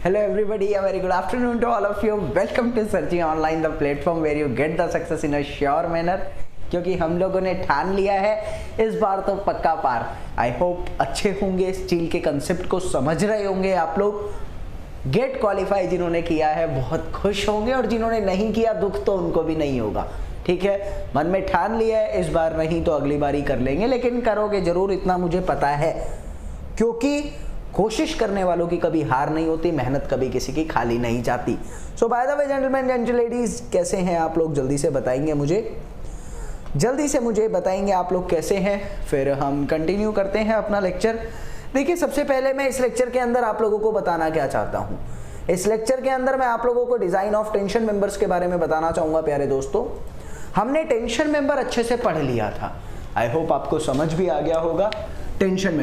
Hello everybody, a very good afternoon to all of you. Welcome to Searching Online, the platform where you get the success in a sure manner. क्योंकि हम लोगों ने ठान लिया है इस बार तो पक्का पार। आई होप अच्छे होंगे, स्टील के कंसेप्ट को समझ रहे होंगे आप लोग। गेट क्वालिफाई जिन्होंने किया है बहुत खुश होंगे और जिन्होंने नहीं किया दुख तो उनको भी नहीं होगा। ठीक है, मन में ठान लिया है इस बार नहीं तो अगली बार ही कर लेंगे, लेकिन करोगे जरूर, इतना मुझे पता है। क्योंकि कोशिश करने वालों की कभी हार नहीं होती, मेहनत कभी किसी की खाली नहीं जाती। So by the way gentleman gentle ladies, कैसे हैं आप लोग? जल्दी से बताएंगे मुझे, आप लोग कैसे हैं। फिर हम कंटिन्यू करते हैं अपना लेक्चर। देखिए, सबसे पहले मैं इस लेक्चर के अंदर आप लोगों को बताना क्या चाहता हूं। इस लेक्चर के अंदर मैं आप लोगों को डिजाइन ऑफ टेंशन मेंबर्स के बारे में बताना चाहूंगा। प्यारे दोस्तों, हमने टेंशन मेंबर अच्छे से पढ़ लिया था, आई होप आपको समझ भी आ गया होगा। टेंशन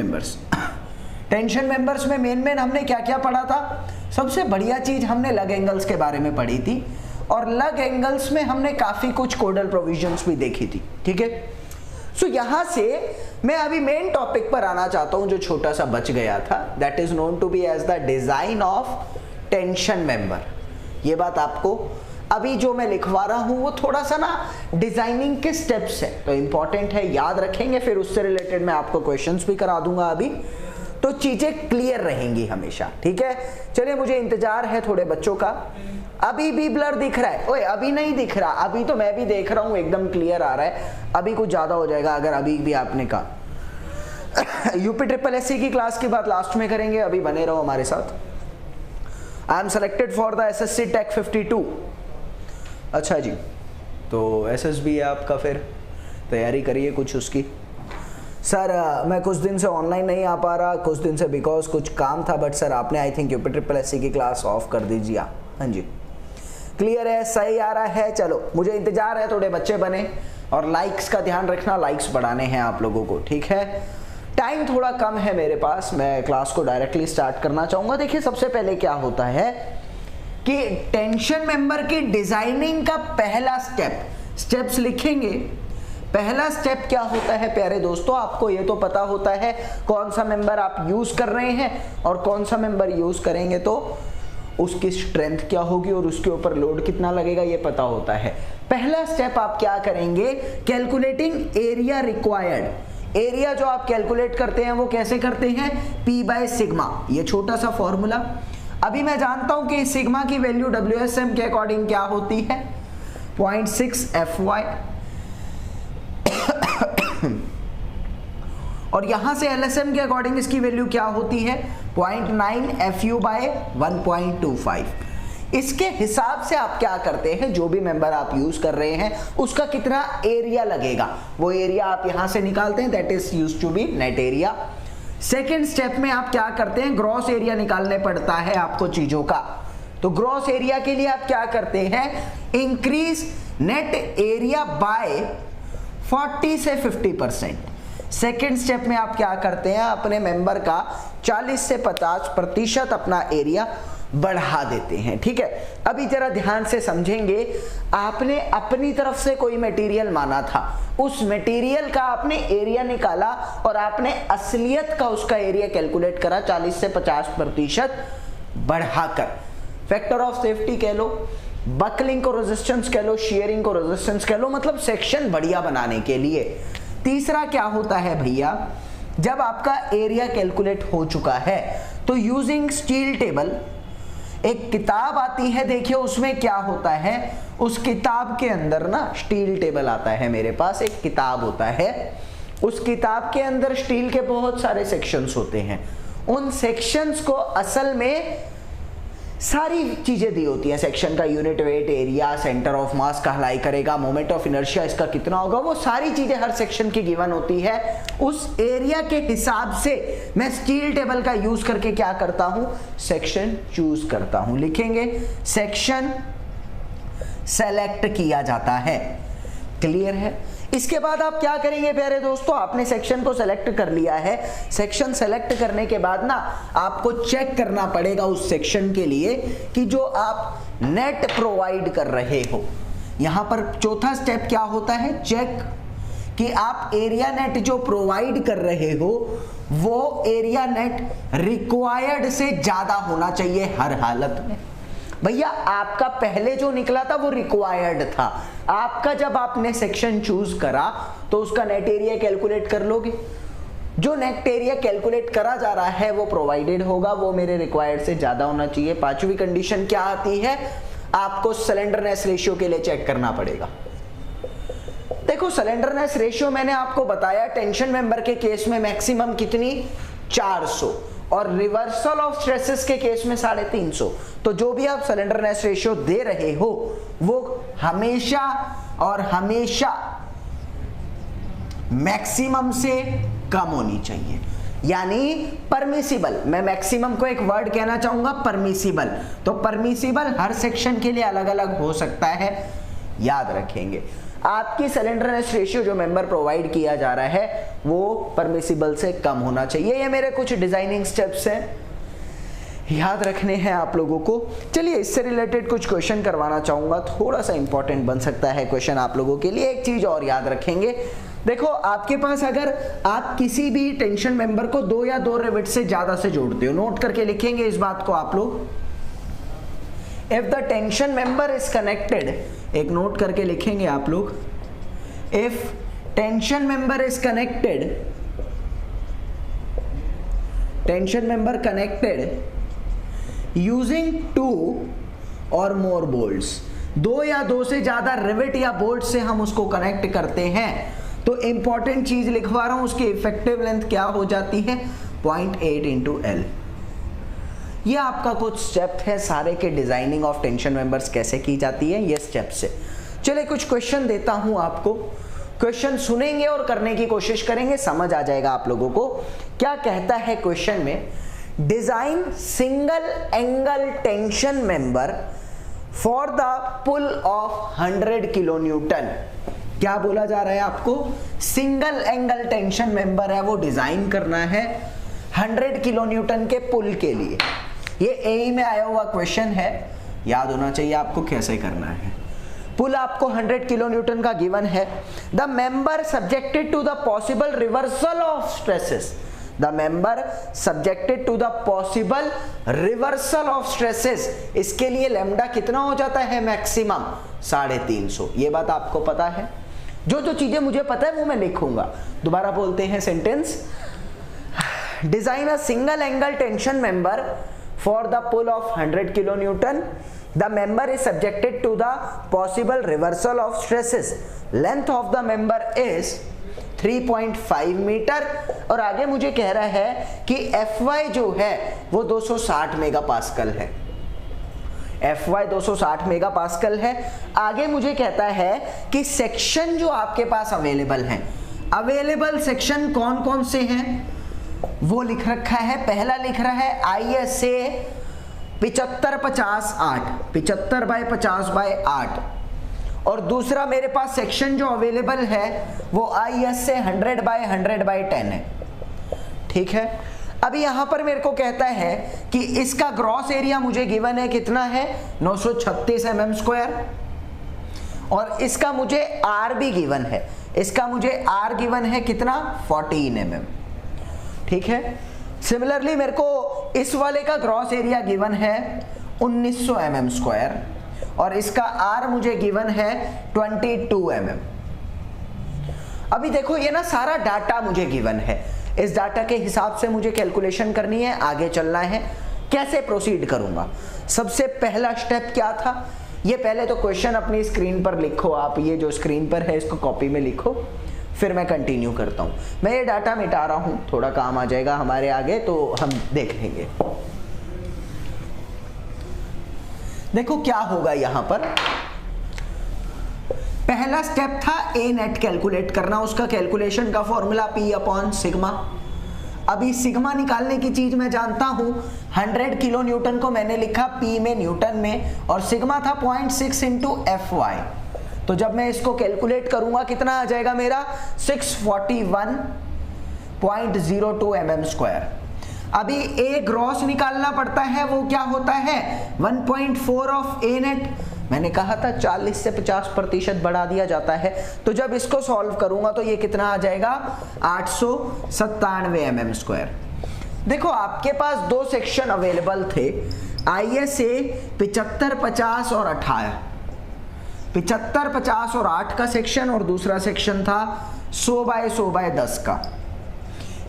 मेंबर्स में मेन हमने क्या क्या पढ़ा था। सबसे बढ़िया चीज हमने लग एंगल्स के बारे में पढ़ी थी, और लग एंगल्स में हमने काफी कुछ कोडल प्रोविजंस भी देखी थी। ठीक है, सो यहां से मैं अभी मेन टॉपिक पर आना चाहता हूं जो छोटा सा बच गया था, that is known to be as the design of tension member. ये बात आपको अभी जो मैं लिखवा रहा हूं वो थोड़ा सा ना डिजाइनिंग के स्टेप्स है, तो इंपॉर्टेंट है, याद रखेंगे। फिर उससे रिलेटेड मैं आपको क्वेश्चंस भी करा दूंगा अभी, तो चीजें क्लियर रहेंगी हमेशा। ठीक है, चलिए, मुझे इंतजार है थोड़े बच्चों का। अभी भी ब्लर दिख रहा है? ओए, अभी नहीं दिख रहा, अभी तो मैं भी देख रहा हूं, एकदम क्लियर आ रहा है। अभी कुछ ज्यादा हो जाएगा अगर अभी भी आपने कहा। यूपी ट्रिपल एससी की क्लास की बात लास्ट में करेंगे, अभी बने रहो हमारे साथ। I am selected for the SSC tech 52। अच्छा जी, तो एसएसबी है आपका, फिर तैयारी करिए कुछ उसकी। सर मैं कुछ दिन से ऑनलाइन नहीं आ पा रहा, कुछ दिन से बिकॉज कुछ काम था, बट सर आपने I think UP triple SC की क्लास ऑफ कर दीजिए। हाँ जी, क्लियर है, सही आ रहा है। चलो, मुझे इंतजार है थोड़े बच्चे बने, और लाइक्स का ध्यान रखना, लाइक्स बढ़ाने हैं आप लोगों को। ठीक है, टाइम थोड़ा कम है मेरे पास, मैं क्लास को डायरेक्टली स्टार्ट करना चाहूंगा। देखिए, सबसे पहले क्या होता है कि टेंशन मेंबर की डिजाइनिंग का पहला स्टेप्स लिखेंगे। पहला स्टेप क्या होता है प्यारे दोस्तों, आपको ये तो पता होता है कौन सा मेंबर आप यूज कर रहे हैं और कौन सा मेंबर यूज करेंगे तो उसकी स्ट्रेंथ क्या होगी और उसके ऊपर लोड कितना लगेगा, ये पता होता है। पहला स्टेप आप क्या करेंगे, कैलकुलेटिंग एरिया रिक्वायर्ड। एरिया जो आप कैलकुलेट करते हैं वो कैसे करते हैं, P बाय सिग्मा, ये छोटा सा फॉर्मूला। अभी मैं जानता हूं कि सिग्मा की वैल्यू WSM के अकॉर्डिंग क्या होती है, 0.6 FY, और यहां से LSM के अकॉर्डिंग इसकी वैल्यू क्या होती है, 0.9 FU बाय 1.25। इसके हिसाब से आप क्या करते हैं, जो भी मेंबर आप यूज कर रहे हैं उसका कितना एरिया लगेगा, वो एरिया आप यहां से निकालते हैं, that is used to be net area. Second step में आप क्या करते हैं, ग्रॉस एरिया निकालने पड़ता है आपको चीजों का। तो ग्रॉस एरिया के लिए आप क्या करते हैं, इंक्रीज नेट एरिया बाय 40 से 50%। सेकेंड स्टेप में आप क्या करते हैं, अपने मेंबर का 40 से 50% अपना एरिया बढ़ा देते हैं। ठीक है, अभी जरा ध्यान से समझेंगे। आपने अपनी तरफ से कोई मटेरियल माना था, उस मटेरियल का आपने एरिया निकाला और आपने असलियत का उसका एरिया कैलकुलेट करा 40 से 50% बढ़ाकर। फैक्टर ऑफ सेफ्टी कह लो, बकलिंग को रेजिस्टेंस कह लो, शेयरिंग को रेजिस्टेंस कह लो, मतलब सेक्शन बढ़िया बनाने के लिए। तीसरा क्या होता है भैया, जब आपका एरिया कैलकुलेट हो चुका है तो यूजिंग स्टील टेबल, एक किताब आती है, देखिए उसमें क्या होता है, उस किताब के अंदर ना स्टील टेबल आता है, मेरे पास एक किताब होता है, उस किताब के अंदर स्टील के बहुत सारे सेक्शंस होते हैं। उन सेक्शंस को असल में सारी चीजें दी होती है, सेक्शन का unit weight, area, centre of mass कहलाई करेगा, मोमेंट ऑफ इनर्शिया इसका कितना होगा, वो सारी चीजें हर सेक्शन की गिवन होती है। उस एरिया के हिसाब से मैं स्टील टेबल का यूज करके क्या करता हूं, सेक्शन चूज करता हूं। लिखेंगे सेक्शन सेलेक्ट किया जाता है। क्लियर है? इसके बाद आप क्या करेंगे प्यारे दोस्तों, आपने सेक्शन को सेलेक्ट कर लिया है। सेक्शन सेलेक्ट करने के बाद ना आपको चेक करना पड़ेगा उस सेक्शन के लिए कि जो आप नेट प्रोवाइड कर रहे हो। यहां पर चौथा स्टेप क्या होता है, चेक कि आप एरिया नेट जो प्रोवाइड कर रहे हो वो एरिया नेट रिक्वायर्ड से ज्यादा होना चाहिए हर हालत में। भैया आपका पहले जो निकला था वो रिक्वायर्ड था, आपका जब आपने सेक्शन चूज करा तो उसका नेट एरिया कैलकुलेट कर लोगे, जो नेट एरिया कैलकुलेट करा जा रहा है वो प्रोवाइडेड होगा, वो मेरे रिक्वायर्ड से ज्यादा होना चाहिए। पांचवी कंडीशन क्या आती है, आपको स्लेंडरनेस रेशियो के लिए चेक करना पड़ेगा। देखो स्लेंडरनेस रेशियो मैंने आपको बताया टेंशन मेंबर के केस में मैक्सिमम कितनी 400 और रिवर्सल ऑफ स्ट्रेसेस के केस में 350। तो जो भी आप स्लेंडरनेस रेशियो दे रहे हो वो हमेशा और हमेशा मैक्सिमम से कम होनी चाहिए, यानी परमिसिबल। मैं मैक्सिमम को एक वर्ड कहना चाहूंगा, परमिसिबल। तो परमिसिबल हर सेक्शन के लिए अलग अलग हो सकता है, याद रखेंगे। आपकी स्लेंडरनेस रेशियो जो मेंबर प्रोवाइड किया जा रहा है वो परमिसिबल से कम होना चाहिए। ये मेरे कुछ डिजाइनिंग स्टेप्स हैं, याद रखने हैं आप लोगों को। चलिए इससे रिलेटेड कुछ क्वेश्चन करवाना चाहूंगा, थोड़ा सा इंपॉर्टेंट बन सकता है क्वेश्चन आप लोगों के लिए। एक चीज और याद रखेंगे, देखो आपके पास अगर आप किसी भी टेंशन मेंबर को 2 या 2 रिवेट से ज्यादा से जोड़ते हो, नोट करके लिखेंगे इस बात को आप लोग। If the tension member is connected, एक नोट करके लिखेंगे आप लोग, if tension member is connected, tension member connected using 2 और मोर बोल्ट्स, 2 या 2 से ज्यादा रिवेट या बोल्ट से हम उसको कनेक्ट करते हैं, तो इंपॉर्टेंट चीज लिखवा रहा हूं, उसकी इफेक्टिव लेंथ क्या हो जाती है 0.8 इंटू L। ये आपका कुछ स्टेप है सारे के डिजाइनिंग ऑफ टेंशन मेंबर्स कैसे की जाती है, ये स्टेप से। चलिए कुछ क्वेश्चन देता हूं आपको, क्वेश्चन सुनेंगे और करने की कोशिश करेंगे, समझ आ जाएगा आप लोगों को। क्या कहता है क्वेश्चन में, design single angle tension member for the pull of 100 kilo newton. क्या बोला जा रहा है आपको, सिंगल एंगल टेंशन मेंबर है वो डिजाइन करना है 100 किलो न्यूटन के पुल के लिए। ये एई में आया हुआ क्वेश्चन है, याद होना चाहिए आपको कैसे करना है। पुल आपको 100 किलो न्यूटन का गिवन है। The member subjected to the possible reversal of stresses, the member subjected to the possible reversal of stresses, इसके लिए लैम्डा कितना हो जाता है मैक्सिमम 350। ये बात आपको पता है, जो जो चीजें मुझे पता है वो मैं लिखूंगा। दोबारा बोलते हैं sentence, design a single angle tension member for the pull of 100 kilo newton, the member is subjected to the possible reversal of stresses, length of the member is 3.5 metre, और आगे मुझे कह रहा है कि Fy जो है वो 260 मेगापास्कल है, Fy 260 मेगापास्कल है। आगे मुझे कहता है कि सेक्शन जो आपके पास अवेलेबल हैं, अवेलेबल सेक्शन कौन कौन से हैं वो लिख रखा है। पहला लिख रहा है ISA 75/50/8, 75/50/8, और दूसरा मेरे पास सेक्शन जो अवेलेबल है वो ISA 100/100/10 है, ठीक है। अभी यहां पर मेरे को कहता है कि इसका ग्रॉस एरिया मुझे गिवन है, कितना है 936 mm², और इसका मुझे R भी गिवन है, इसका मुझे R गिवन है कितना 14 mm, ठीक है। सिमिलरली मेरे को इस वाले का ग्रॉस एरिया गिवन है 1900 mm², और इसका R मुझे गिवन है 22 mm। अभी देखो ये ना सारा डाटा मुझे गिवन है, इस डाटा के हिसाब से मुझे कैलकुलेशन करनी है, आगे चलना है। कैसे प्रोसीड करूंगा, सबसे पहला स्टेप क्या था, ये पहले तो क्वेश्चन अपनी स्क्रीन पर लिखो आप, ये जो स्क्रीन पर है इसको कॉपी में लिखो, फिर मैं कंटिन्यू करता हूं। मैं ये डाटा मिटा रहा हूं, थोड़ा काम आ जाएगा हमारे आगे, तो हम देख लेंगे। देखो क्या होगा यहां पर, पहला स्टेप था ए नेट कैलकुलेट करना, उसका कैलकुलेशन का फॉर्मूला P/सिग्मा। अभी सिग्मा निकालने की चीज मैं जानता हूं, 100 किलो न्यूटन को मैंने लिखा P में न्यूटन में, और सिग्मा था 0.6 इंटू Fy। तो जब मैं इसको कैलकुलेट करूंगा कितना आ जाएगा मेरा 641.02 mm²। अभी ए ग्रॉस निकालना पड़ता है, वो क्या होता है 1.4 ऑफ ए नेट मैंने कहा था 40 से 50% बढ़ा दिया जाता है। तो जब इसको सॉल्व करूंगा तो ये कितना आ जाएगा 897 mm²। देखो आपके पास दो सेक्शन अवेलेबल थे, ISA 75, 50 और 18। 75, 50 और 8 का सेक्शन और दूसरा सेक्शन था 100 बाय 100 बाय 10 का।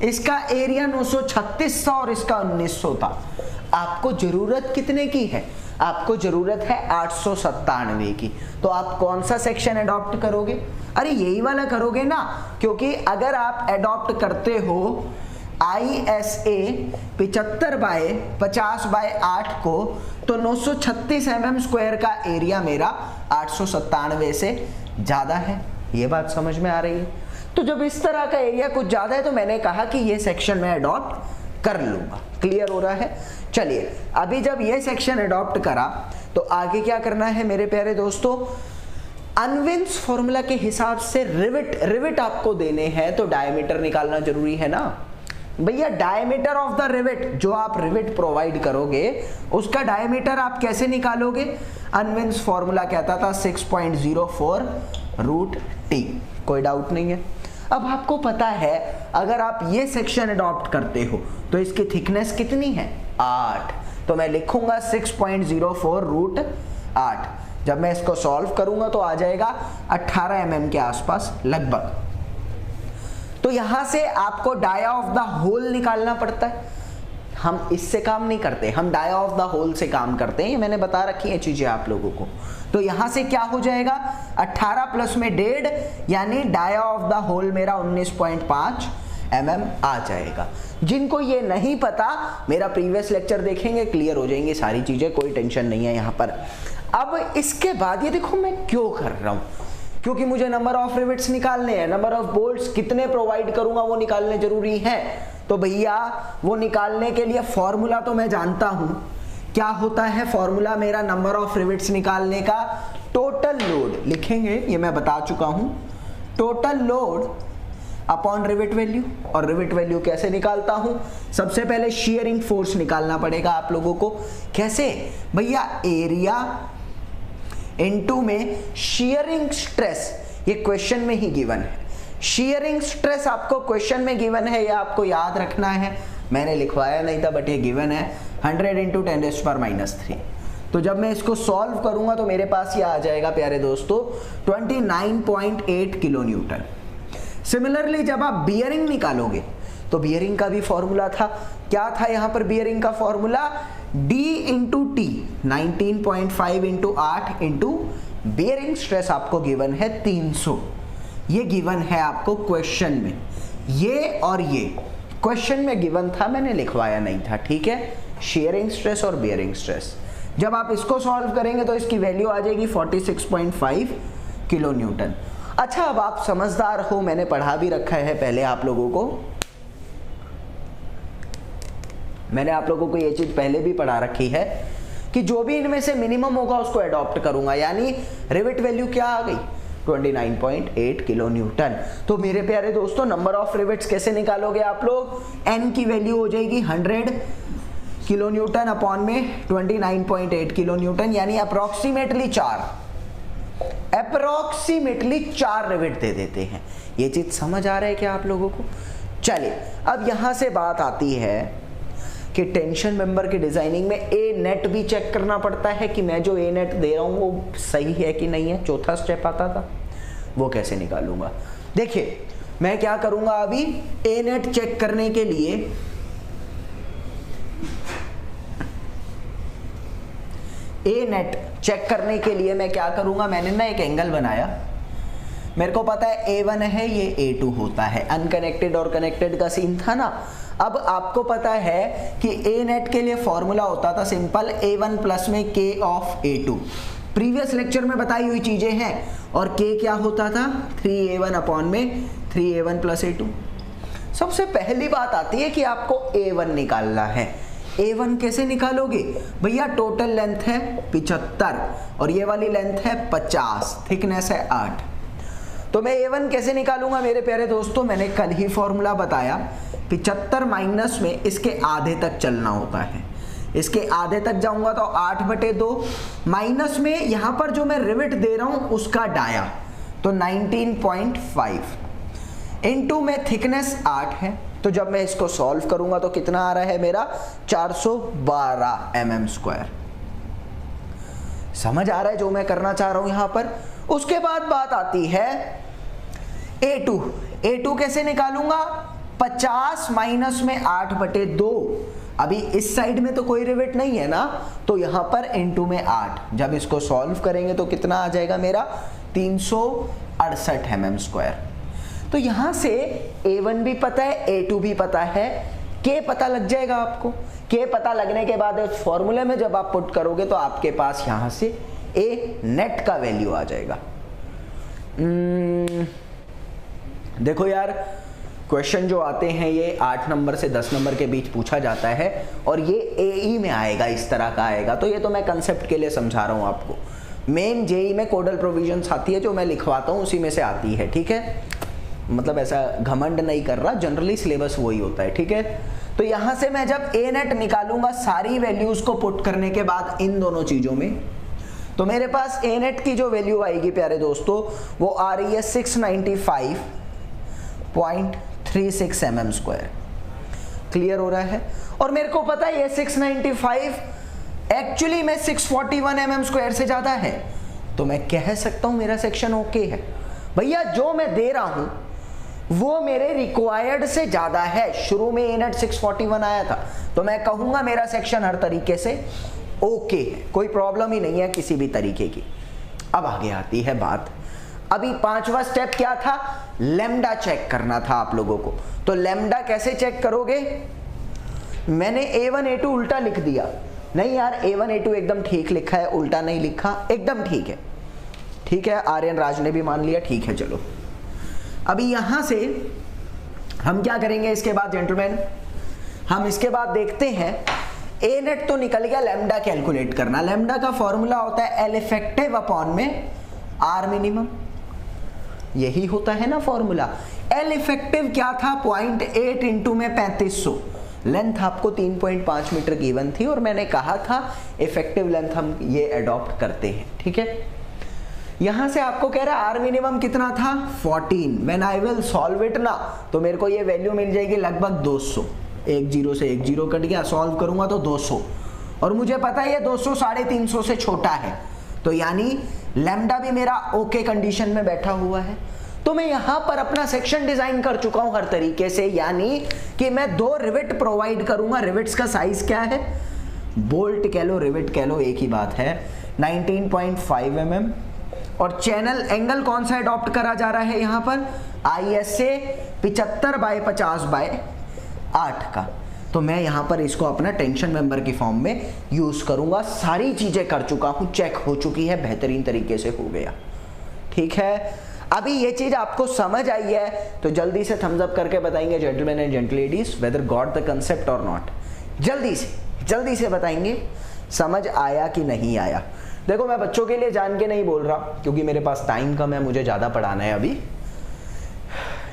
इसका एरिया 936 था और इसका 1900 था। आपको जरूरत कितने की है? आपको जरूरत है 897 की। तो आप कौन सा सेक्शन अडॉप्ट करोगे? अरे यही वाला करोगे ना, क्योंकि अगर आप अडॉप्ट करते हो ISA 75 बाय 50 बाय 8 को, तो 936 mm² का एरिया मेरा 897 से ज्यादा है। ये बात समझ में आ रही है? तो जब इस तरह का एरिया कुछ ज्यादा है तो मैंने कहा कि ये सेक्शन मैं अडॉप्ट कर लूंगा। क्लियर हो रहा है? चलिए, अभी जब ये सेक्शन अडॉप्ट करा तो आगे क्या करना है मेरे प्यारे दोस्तों? अनविन्स फॉर्मूला के हिसाब से रिविट आपको देने हैं, तो डायमीटर निकालना जरूरी है ना भैया। डायमीटर ऑफ द रिविट, जो आप रिविट प्रोवाइड करोगे उसका डायमीटर आप कैसे निकालोगे? अनविन्स फॉर्मूला कहता था 6.04 √t। कोई डाउट नहीं है। अब आपको पता है अगर आप ये सेक्शन अडॉप्ट करते हो तो इसकी थिकनेस कितनी है? 8। तो मैं लिखूंगा 6.04 √8। जब मैं इसको सॉल्व करूंगा तो आ जाएगा 18 mm के आसपास लगभग। तो यहां से आपको डाया ऑफ द होल निकालना पड़ता है। हम इससे काम नहीं करते, हम डाया ऑफ द होल से काम करते हैं। ये मैंने बता रखी है चीजें आप लोगों को। तो यहां से क्या हो जाएगा 18 प्लस में 1.5, यानी डाया ऑफ द होल मेरा 19.5 mm आ जाएगा। जिनको ये नहीं पता मेरा प्रीवियस लेक्चर देखेंगे, क्लियर हो जाएंगे सारी चीजें, कोई टेंशन नहीं है यहाँ पर। अब इसके बाद ये देखो मैं क्यों कर रहा हूँ, क्योंकि मुझे नंबर ऑफ रिविट्स निकालने हैं, नंबर ऑफ बोल्ट्स कितने प्रोवाइड करूंगा वो निकालने जरूरी है। तो भैया वो निकालने के लिए फॉर्मूला तो मैं जानता हूं। क्या होता है फॉर्मूला मेरा नंबर ऑफ रिविट्स निकालने का? टोटल लोड लिखेंगे, ये मैं बता चुका हूं। Total load upon rivet value. और रिविट वैल्यू कैसे निकालता हूं? सबसे पहले शियरिंग फोर्स निकालना पड़ेगा आप लोगों को। कैसे भैया? एरिया इनटू में शियरिंग स्ट्रेस, ये क्वेश्चन में ही गिवन है। शियरिंग स्ट्रेस आपको क्वेश्चन में गिवन है, ये आपको याद रखना है। मैंने लिखवाया नहीं था बट ये गिवन है 100 × 10⁻³ तो जब मैं इसको सॉल्व करूंगा तो मेरे पास ये आ जाएगा प्यारे दोस्तों 29.8 kN। सिमिलरली जब आप बियरिंग निकालोगे तो बियरिंग का भी फॉर्मूला था। क्या था यहाँ पर बियरिंग का formula? D × T 19.5 × 8 × bearing stress आपको गिवन है 300। ये गिवन है आपको क्वेश्चन में, ये और ये क्वेश्चन में गिवन था, मैंने लिखवाया नहीं था। ठीक है, शियरिंग स्ट्रेस और बियरिंग स्ट्रेस। जब आप इसको सॉल्व करेंगे तो इसकी वैल्यू आ जाएगी 46.5 kN। अच्छा, अब आप समझदार हो, मैंने पढ़ा भी रखा है पहले आप लोगों को। मैंने आप लोगों को ये चीज पहले भी पढ़ा रखी है कि जो भी इनमें से मिनिमम होगा उसको अडॉप्ट करूंगा। यानी रिविट वैल्यू क्या आ गई? 29.8 kN। तो मेरे प्यारे दोस्तों नंबर ऑफ रिविट्स कैसे निकालोगे आप लोग? n की वैल्यू हो जाएगी 100 kN अपॉन में 29.8 kN, यानी अप्रोक्सीमेटली 4 रिविट दे देते हैं। ये चीज समझ आ रहा है क्या आप लोगों को? चलिए, अब यहां से बात आती है कि टेंशन मेंबर की डिजाइनिंग में ए नेट भी चेक करना पड़ता है कि मैं जो ए नेट दे रहा हूं वो सही है कि नहीं है। चौथा स्टेप आता था, वो कैसे निकालूंगा? देखिए मैं क्या करूंगा, अभी ए नेट चेक करने के लिए मैं क्या करूंगा, मैंने ना एक एंगल बनाया। मेरे को पता है A1 है, ये A2 होता है। अनकनेक्टेड और कनेक्टेड का सीन था ना। अब आपको पता है कि ए नेट के लिए फॉर्मूला होता था सिंपल, A1 प्लस में K of A2। Previous lecture में बताई हुई चीजें हैं। और K क्या होता था? 3A1 अपॉन में 3A1 प्लस A2। सबसे पहली बात आती है कि आपको A1 निकालना है। A1 कैसे निकालोगे भैया? टोटल लेंथ है 75 और ये वाली लेंथ है 50, थिकनेस है 8। तो मैं A1 कैसे निकालूंगा मेरे प्यारे दोस्तों? मैंने कल ही फॉर्मूला बताया, 75 माइनस में इसके आधे तक चलना होता है। इसके आधे तक जाऊंगा तो 8/2 माइनस में यहां पर जो मैं रिविट दे रहा हूं उसका डाया तो 19.5 इनटू में थिकनेस 8 है, तो जब मैं इसको सॉल्व करूंगा तो कितना आ रहा है मेरा 412 mm²। समझ आ रहा है जो मैं करना चाह रहा हूं यहां पर। उसके बाद बात आती है A2 कैसे निकालूंगा, 50 माइनस में 8/2। अभी इस साइड में तो कोई रिविट नहीं है ना, तो यहां पर इनटू में 8, जब इसको सॉल्व करेंगे तो कितना आ जाएगा मेरा 368 mm²। तो यहां से A1 भी पता है, A2 भी पता है, K पता लग जाएगा आपको। K पता लगने के बाद इस फॉर्मूले में जब आप पुट करोगे तो आपके पास यहां से A नेट का वैल्यू आ जाएगा। देखो यार, क्वेश्चन जो आते हैं ये 8 नंबर से 10 नंबर के बीच पूछा जाता है और ये AE में आएगा, इस तरह का आएगा। तो ये तो मैं कंसेप्ट के लिए समझा रहा हूं आपको। मेन JEE में कोडल प्रोविजंस आती है जो मैं लिखवाता हूं, उसी में से आती है, ठीक है। मतलब ऐसा घमंड नहीं कर रहा, जनरली सिलेबस वही होता है, ठीक है। तो यहां से मैं जब A नेट निकालूंगा सारी वैल्यूज को पुट करने के बाद इन दोनों चीजों में, तो मेरे पास A नेट की जो वैल्यू आएगी प्यारे दोस्तों वो आ रही है 695.36 mm²। क्लियर हो रहा है। और मेरे को पता है ये 695 एक्चुअली में 641 mm² से ज्यादा है, तो मैं कह सकता हूं मेरा सेक्शन ओके है। भैया जो मैं दे रहा हूं वो मेरे रिक्वायर्ड से ज्यादा है। शुरू में A नेट 641 आया था, तो मैं कहूंगा मेरा सेक्शन हर तरीके से ओके है, कोई प्रॉब्लम ही नहीं है किसी भी तरीके की। अब आगे आती है बात, अभी 5वां स्टेप क्या था, लैम्डा चेक करना था आप लोगों को। तो लैम्डा कैसे चेक करोगे, मैंने A1 A2 उल्टा लिख दिया। नहीं यार, A1 A2 एकदम ठीक लिखा है, उल्टा नहीं लिखा, एकदम ठीक है। ठीक है, आर्यन राज ने भी मान लिया, ठीक है। चलो अभी यहां से हम क्या करेंगे इसके बाद जेंटलमैन, हम इसके बाद देखते हैं A नेट तो निकल गया, लैम्डा कैलकुलेट करना। लैम्डा का फॉर्मूला होता है L इफेक्टिव अपॉन में R मिनिमम, यही होता है ना फॉर्मूला। L इफेक्टिव क्या था, 0.8 इंटू में 3500। लेंथ आपको 3.5 मीटर गिवन थी और मैंने कहा था इफेक्टिव लेंथ हम ये अडॉप्ट करते हैं, ठीक है। यहां से आपको कह रहा है R मिनिमम कितना था 14। When I will solve it ना, तो मेरे को ये वैल्यू मिल जाएगी लगभग 200। 1 0 से 1 0 कट गया, सॉल्व करूंगा तो 200, और मुझे पता है ये 200 350 से छोटा है, तो यानी लैम्डा भी मेरा ओके कंडीशन में बैठा हुआ है। तो मैं यहां पर अपना सेक्शन डिजाइन कर चुका हूं हर तरीके से, यानी कि मैं 2 रिविट प्रोवाइड करूंगा। रिविट्स का साइज क्या है, बोल्ट कह लो रिविट कह लो एक ही बात है, 19.5 mm। और चैनल एंगल कौन सा अडॉप्ट करा जा रहा है यहां पर, ISA 75/50/8 का। तो मैं यहां पर इसको अपना टेंशन मेंबर की फॉर्म में यूज करूंगा। सारी चीजें कर चुका हूं, चेक हो चुकी है, बेहतरीन तरीके से हो गया, ठीक है। अभी ये चीज आपको समझ आई है तो जल्दी से थम्स अप करके बताएंगे gentleman and gentle ladies whether got the concept और नॉट। जल्दी से बताएंगे समझ आया कि नहीं आया। देखो मैं बच्चों के लिए जान के नहीं बोल रहा क्योंकि मेरे पास टाइम कम है, मुझे ज्यादा पढ़ाना है अभी।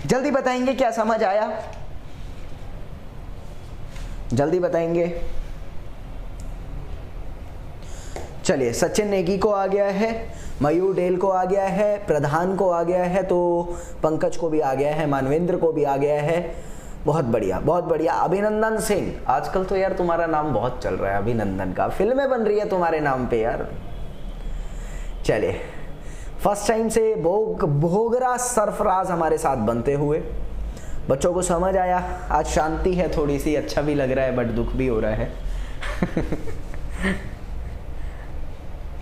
जल्दी बताएंगे क्या समझ आया, जल्दी बताएंगे। चलिए, सचिन नेगी को आ गया है, मयूर डेल को आ गया है, प्रधान को आ गया है, तो पंकज को भी आ गया है, मानवेंद्र को भी आ गया है। बहुत बढ़िया बहुत बढ़िया। अभिनंदन सिंह, आजकल तो यार तुम्हारा नाम बहुत चल रहा है अभिनंदन का, फिल्में बन रही है तुम्हारे नाम पे यार। चलिए, फर्स्ट टाइम से भोगरा सरफराज हमारे साथ बनते हुए। बच्चों को समझ आया, आज शांति है थोड़ी सी, अच्छा भी लग रहा है बट दुख भी हो रहा है।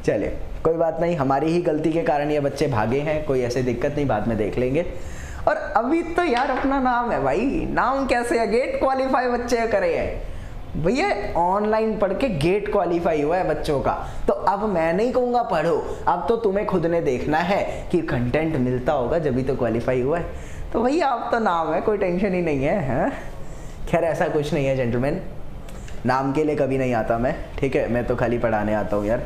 चलिए कोई बात नहीं, हमारी ही गलती के कारण ये बच्चे भागे हैं, कोई ऐसे दिक्कत नहीं, बाद में देख लेंगे। और अभी तो यार अपना नाम है भाई, नाम कैसे है, गेट क्वालिफाई बच्चे करे हैं भैया, ऑनलाइन पढ़ के गेट क्वालिफाई हुआ है बच्चों का। तो अब मैं नहीं कहूँगा पढ़ो, अब तो तुम्हें खुद ने देखना है कि कंटेंट मिलता होगा जब भी तो क्वालिफाई हुआ है। तो भैया अब तो नाम है, कोई टेंशन ही नहीं है। खैर ऐसा कुछ नहीं है जेंटलमैन, नाम के लिए कभी नहीं आता मैं, ठीक है, मैं तो खाली पढ़ाने आता हूँ यार।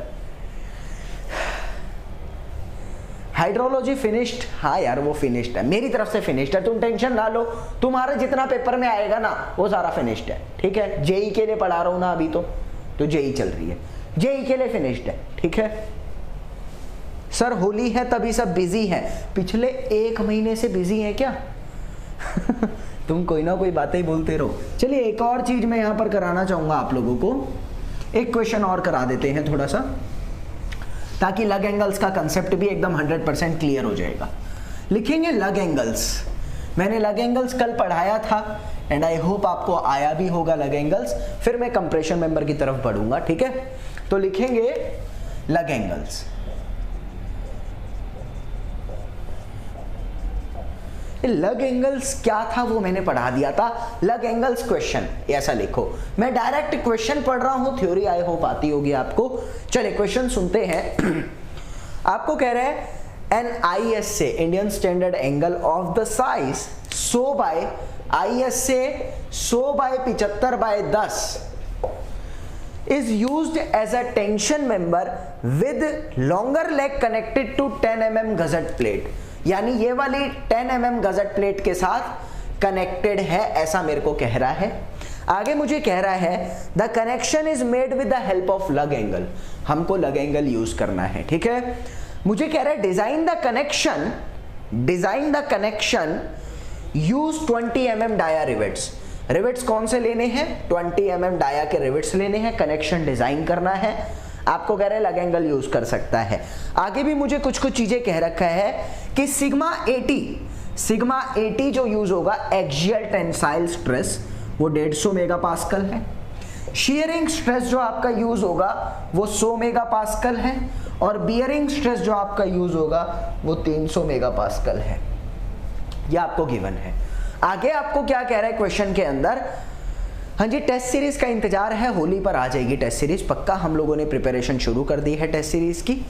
हाइड्रोलॉजी फिनिश्ड, हाँ यार वो फिनिश्ड है, मेरी तरफ से फिनिश्ड है, तुम टेंशन ना लो, तुम्हारा जितना पेपर में आएगा ना वो सारा फिनिश्ड है, ठीक है। जेई के लिए पढ़ा रहा हूँ ना अभी, तो तो जेई चल रही है, जेई के लिए फिनिश्ड है, ठीक है। सर होली है तभी सब बिजी हैं, पिछले 1 महीने से बिजी हैं क्या? तुम कोई ना कोई बातें ही बोलते रहो। चलिए एक और चीज मैं यहां पर कराना चाहूंगा आप लोगों को, एक क्वेश्चन और करा देते हैं थोड़ा सा, ताकि लग एंगल्स का कंसेप्ट भी एकदम 100% क्लियर हो जाएगा। लिखेंगे लग एंगल्स, मैंने लग एंगल्स कल पढ़ाया था एंड आई होप आपको आया भी होगा लग एंगल्स, फिर मैं कंप्रेशन मेंबर की तरफ बढ़ूंगा, ठीक है। तो लिखेंगे लग एंगल्स। लग एंगल्स क्या था वो मैंने पढ़ा दिया था, लग एंगल्स क्वेश्चन ऐसा लिखो। मैं डायरेक्ट क्वेश्चन पढ़ रहा हूं, थ्योरी आई होप आती होगी आपको। चलिए क्वेश्चन सुनते हैं। आपको कह रहे हैं an ISA Indian standard angle of the size 100 by ISA 100 by 75/10 is used as a tension member with longer leg connected to 10 mm gazette plate, यानी ये वाली 10 mm गजट प्लेट के साथ कनेक्टेड है, ऐसा मेरे को कह रहा है। आगे मुझे कह रहा है the connection is made with the help of लग एंगल, हमको लग एंगल यूज करना है, ठीक है। मुझे कह रहा है design the connection use 20 mm dia rivets. Rivets कौन से लेने हैं? 20 mm डाया के रिवेट्स लेने हैं, कनेक्शन डिजाइन करना है। आपको कह रहे हैं लग एंगल यूज कर सकता है। आगे भी मुझे कुछ चीजें कह रखा है कि सिग्मा 80 जो यूज होगा एक्सियल टेंसाइल स्ट्रेस वो 150 मेगापास्कल है। शीयरिंग स्ट्रेस जो आपका यूज होगा वो 100 मेगापास्कल है, और बियरिंग स्ट्रेस जो आपका यूज होगा वो 300 मेगापास्कल है। ये आपको गिवन है। आगे आपको क्या कह रहा है क्वेश्चन के अंदर? हाँ जी, टेस्ट सीरीज का इंतजार है, होली पर आ जाएगी टेस्ट सीरीज पक्का। हम लोगों ने प्रिपरेशन शुरू कर दी है टेस्ट सीरीज की।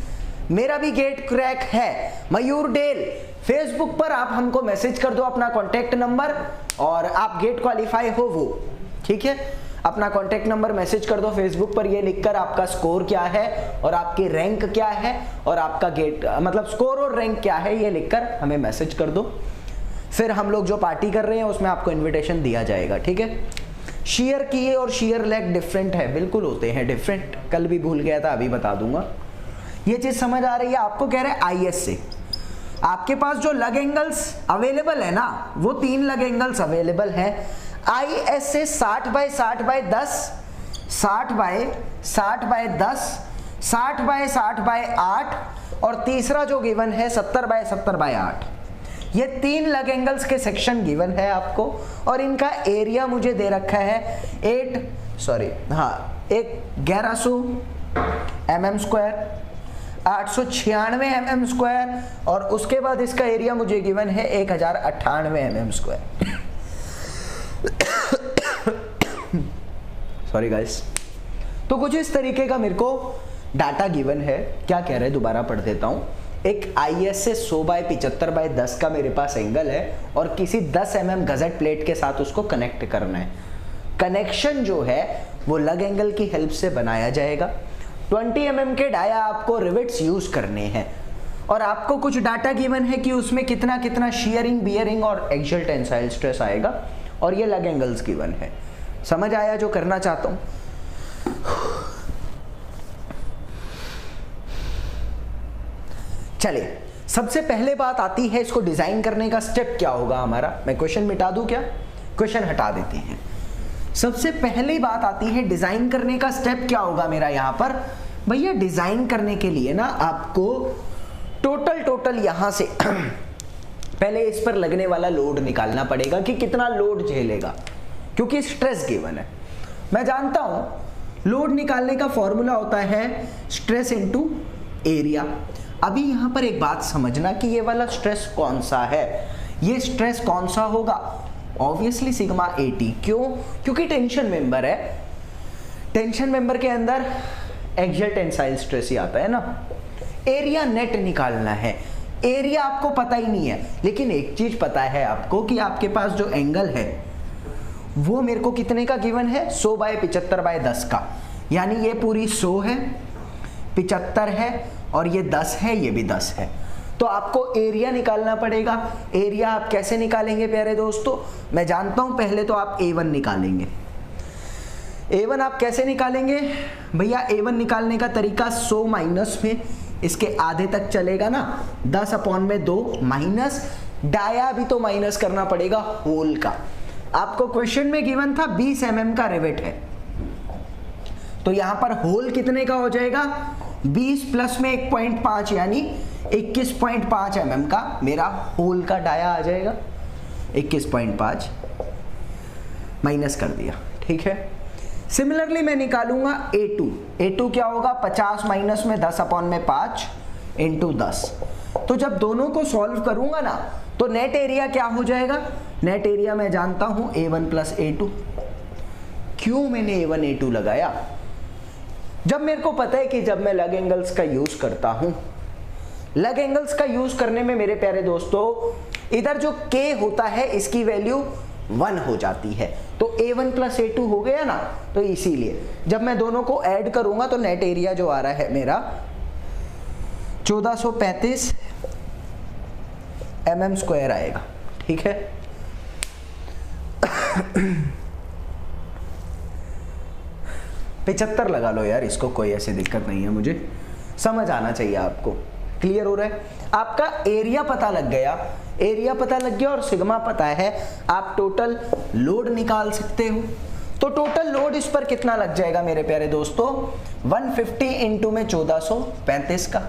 मेरा भी गेट क्रैक है, मयूर डेल फेसबुक पर आप हमको मैसेज कर दो अपना कॉन्टेक्ट नंबर और आप गेट क्वालिफाई हो वो, ठीक है। अपना कॉन्टेक्ट नंबर मैसेज कर दो फेसबुक पर, ये लिखकर आपका स्कोर क्या है और आपकी रैंक क्या है और आपका गेट मतलब स्कोर और रैंक क्या है, ये लिखकर हमें मैसेज कर दो। फिर हम लोग जो पार्टी कर रहे हैं उसमें आपको इन्विटेशन दिया जाएगा, ठीक है। शेयर किए और शेयर लेग डिफरेंट है, बिल्कुल होते हैं डिफरेंट, कल भी भूल गया था अभी बता दूंगा। ये चीज समझ आ रही है? आपको कह रहे हैं ISA, आपके पास जो लग एंगल्स अवेलेबल है ना वो 3 लग एंगल्स अवेलेबल है। ISA 60/60/10, 60/60/10, 60/60/8 और तीसरा जो गिवन है 70/70/8। ये 3 लग एंगल्स के सेक्शन गिवन है आपको, और इनका एरिया मुझे दे रखा है 1100 mm², 896 mm², और उसके बाद इसका एरिया मुझे गिवन है 1098 mm²। Sorry guys. तो कुछ इस तरीके का मेरे को डाटा गिवन है। क्या कह रहे हैं दोबारा पढ़ देता हूं। एक ISA 100/75/10 का मेरे पास एंगल है और किसी 10 mm गजट प्लेट के साथ उसको कनेक्ट करना है। कनेक्शन जो है वो लग एंगल की हेल्प से बनाया जाएगा। 20 mm के डाया आपको रिवेट्स यूज करने हैं, और आपको कुछ डाटा गिवन है कि उसमें कितना कितना शीयरिंग, बियरिंग और एक्सियल टेंसाइल स्ट्रेस आएगा, और ये लग एंगल्स गिवन है। समझ आया जो करना चाहता हूं? चलिए सबसे पहले बात आती है इसको डिजाइन करने का स्टेप क्या होगा हमारा। मैं क्वेश्चन मिटा दूं क्या? क्वेश्चन हटा देते हैं। सबसे पहली बात आती है डिजाइन करने का स्टेप क्या होगा मेरा यहां पर। भैया डिजाइन करने के लिए ना आपको टोटल यहां से पहले इस पर लगने वाला लोड निकालना पड़ेगा कि कितना लोड झेलेगा, क्योंकि स्ट्रेस गिवन है। मैं जानता हूं लोड निकालने का फॉर्मूला होता है स्ट्रेस इनटू एरिया। अभी यहां पर एक बात समझना कि ये वाला स्ट्रेस कौन सा है। ये स्ट्रेस कौन सा होगा? Obviously sigma 80। क्यों? क्योंकि टेंशन मेंबर है। टेंशन मेंबर के अंदर एक्सियल टेंसाइल स्ट्रेस ही आता है ना। एरिया नेट निकालना है। एरिया आपको पता ही नहीं है, लेकिन एक चीज पता है आपको कि आपके पास जो एंगल है वो मेरे को कितने का गिवन है? 100/75/10 का, यानी ये पूरी 100 है, 75 है और ये 10 है, ये भी 10 है। तो आपको एरिया निकालना पड़ेगा। एरिया आप कैसे निकालेंगे प्यारे दोस्तों? मैं जानता हूं पहले तो आप A1 निकालेंगे। A1 आप कैसे निकालेंगे भैया? A1 निकालने का तरीका 100 माइनस में इसके आधे तक चलेगा ना, 10/2 माइनस डाया भी तो माइनस करना पड़ेगा होल का। आपको क्वेश्चन में गिवन था 20 mm का रिवेट है, तो यहां पर होल कितने का हो जाएगा? 20 प्लस में 1.5 यानी 21.5 mm का मेरा होल का डाया आ जाएगा। 21.5 माइनस कर दिया, ठीक है। सिमिलरली मैं निकालूंगा A2। A2 क्या होगा? 50 माइनस में 10/5 इंटू 10। तो जब दोनों को सॉल्व करूंगा ना तो नेट एरिया क्या हो जाएगा? नेट एरिया मैं जानता हूं A1 प्लस A2। क्यों मैंने A1 A2 लगाया? जब मेरे को पता है कि जब मैं लग एंगल्स का यूज करता हूं, लग एंगल्स का यूज करने में मेरे प्यारे दोस्तों इधर जो K होता है इसकी वैल्यू 1 हो जाती है, तो A1 प्लस A2 हो गया ना। तो इसीलिए जब मैं दोनों को ऐड करूंगा तो नेट एरिया जो आ रहा है मेरा 1435 mm² आएगा, ठीक है। 75 लगा लो यार, इसको कोई ऐसी दिक्कत नहीं है, मुझे समझ आना चाहिए आपको। क्लियर हो रहा है? आपका एरिया पता लग गया, एरिया पता लग गया और सिग्मा पता है, आप टोटल लोड निकाल सकते हो। तो टोटल लोड इस पर कितना लग जाएगा मेरे प्यारे दोस्तों? 150 इंटू में 1435 का।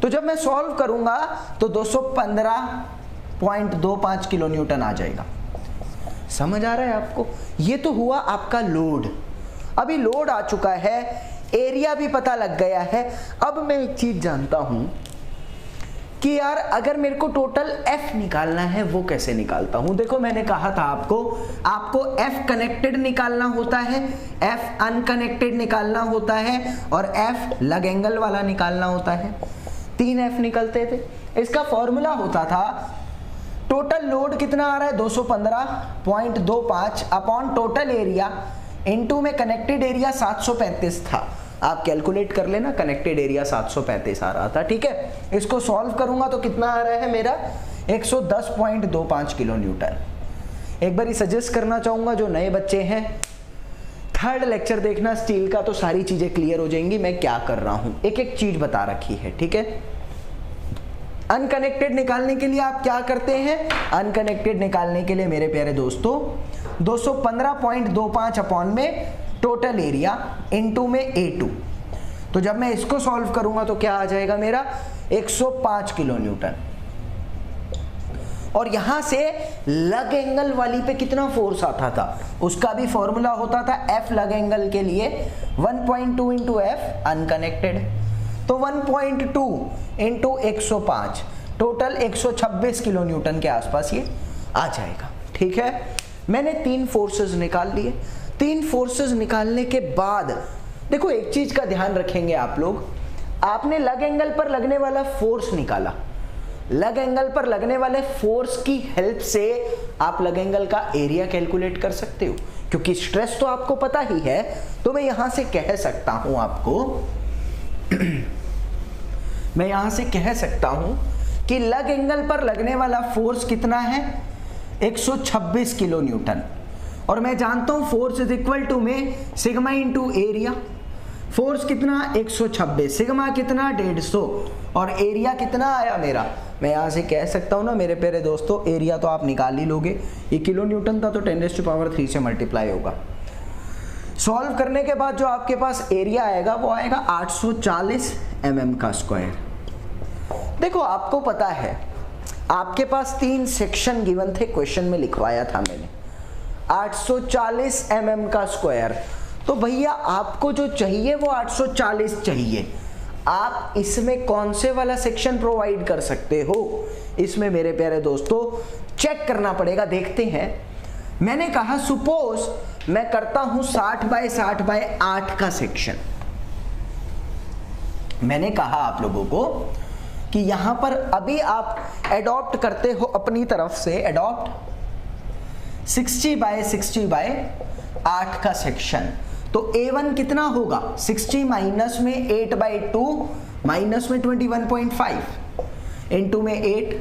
तो जब मैं सॉल्व करूंगा तो 215.25 किलो न्यूटन आ जाएगा। समझ आ रहा है आपको? ये तो हुआ आपका लोड। अभी लोड आ चुका है, एरिया भी पता लग गया है। अब मैं एक चीज जानता हूं कि यार अगर मेरे को टोटल F निकालना है वो कैसे निकालता हूं। देखो मैंने कहा था आपको F कनेक्टेड निकालना होता है, F अनकनेक्टेड निकालना होता है और F लग एंगल वाला निकालना होता है। 3 F निकलते थे। इसका फॉर्मूला होता था टोटल लोड कितना आ रहा है 215.25 अपॉन टोटल एरिया इनटू में कनेक्टेड एरिया 735 था। आप कैलकुलेट कर लेना, कनेक्टेड एरिया 735 आ रहा था, ठीक है। इसको सॉल्व करूंगा तो कितना आ रहा है मेरा 110.25 किलो न्यूटन। एक बार सजेस्ट करना चाहूंगा जो नए बच्चे हैं, 3rd लेक्चर देखना स्टील का, तो सारी चीजें क्लियर हो जाएंगी मैं क्या कर रहा हूं। एक एक चीज बता रखी है, ठीक है। अनकनेक्टेड निकालने के लिए आप क्या करते हैं? अनकनेक्टेड निकालने के लिए मेरे प्यारे दोस्तों 215.25 अपॉन में टोटल एरिया इनटू में A2। तो जब मैं इसको सॉल्व करूंगा तो क्या आ जाएगा मेरा 105 किलो न्यूटन। और यहां से लग एंगल वाली पे कितना फोर्स आता था उसका भी फॉर्मूला होता था F लग एंगल के लिए 1.2 इंटू F अनकनेक्टेड। तो 1.2 इंटू 105 टोटल 126 किलो न्यूटन के आसपास ये आ जाएगा, ठीक है। मैंने 3 फोर्सेस निकाल लिए। 3 फोर्सेस निकालने के बाद देखो एक चीज का ध्यान रखेंगे आप लोग, आपने लग एंगल पर लगने वाला फोर्स निकाला। लग एंगल पर लगने वाले फोर्स की हेल्प से आप लग एंगल का एरिया कैलकुलेट कर सकते हो, क्योंकि स्ट्रेस तो आपको पता ही है। तो मैं यहां से कह सकता हूं आपको मैं यहां से कह सकता हूं कि लग एंगल पर लगने वाला फोर्स कितना है 126 किलो न्यूटन। और मैं जानता हूं फोर्स इज इक्वल टू में सिग्मा इंटू एरिया। फोर्स कितना 126, सिग्मा कितना 150 और एरिया कितना आया मेरा। मैं यहां से कह सकता हूं ना मेरे प्यारे दोस्तों, एरिया तो आप निकाल ही लोगे, ये किलो न्यूटन था तो 10⁻³ से मल्टीप्लाई होगा। सॉल्व करने के बाद जो आपके पास एरिया आएगा वो आएगा 840 mm का स्क्वायर। देखो आपको पता है आपके पास 3 सेक्शन गिवन थे, क्वेश्चन में लिखवाया था मैंने 840 mm का स्क्वायर। तो भैया आपको जो चाहिए वो 840 चाहिए। आप इसमें कौन से वाला सेक्शन प्रोवाइड कर सकते हो, इसमें मेरे प्यारे दोस्तों चेक करना पड़ेगा। देखते हैं। मैंने कहा सपोज मैं करता हूं 60/60/8 का सेक्शन। मैंने कहा आप लोगों को कि यहां पर अभी आप एडॉप्ट करते हो अपनी तरफ से, एडॉप्ट 60/60/8 का सेक्शन। तो A1 कितना होगा 60 माइनस में 8/2 माइनस में 21.5 इंटू में 8।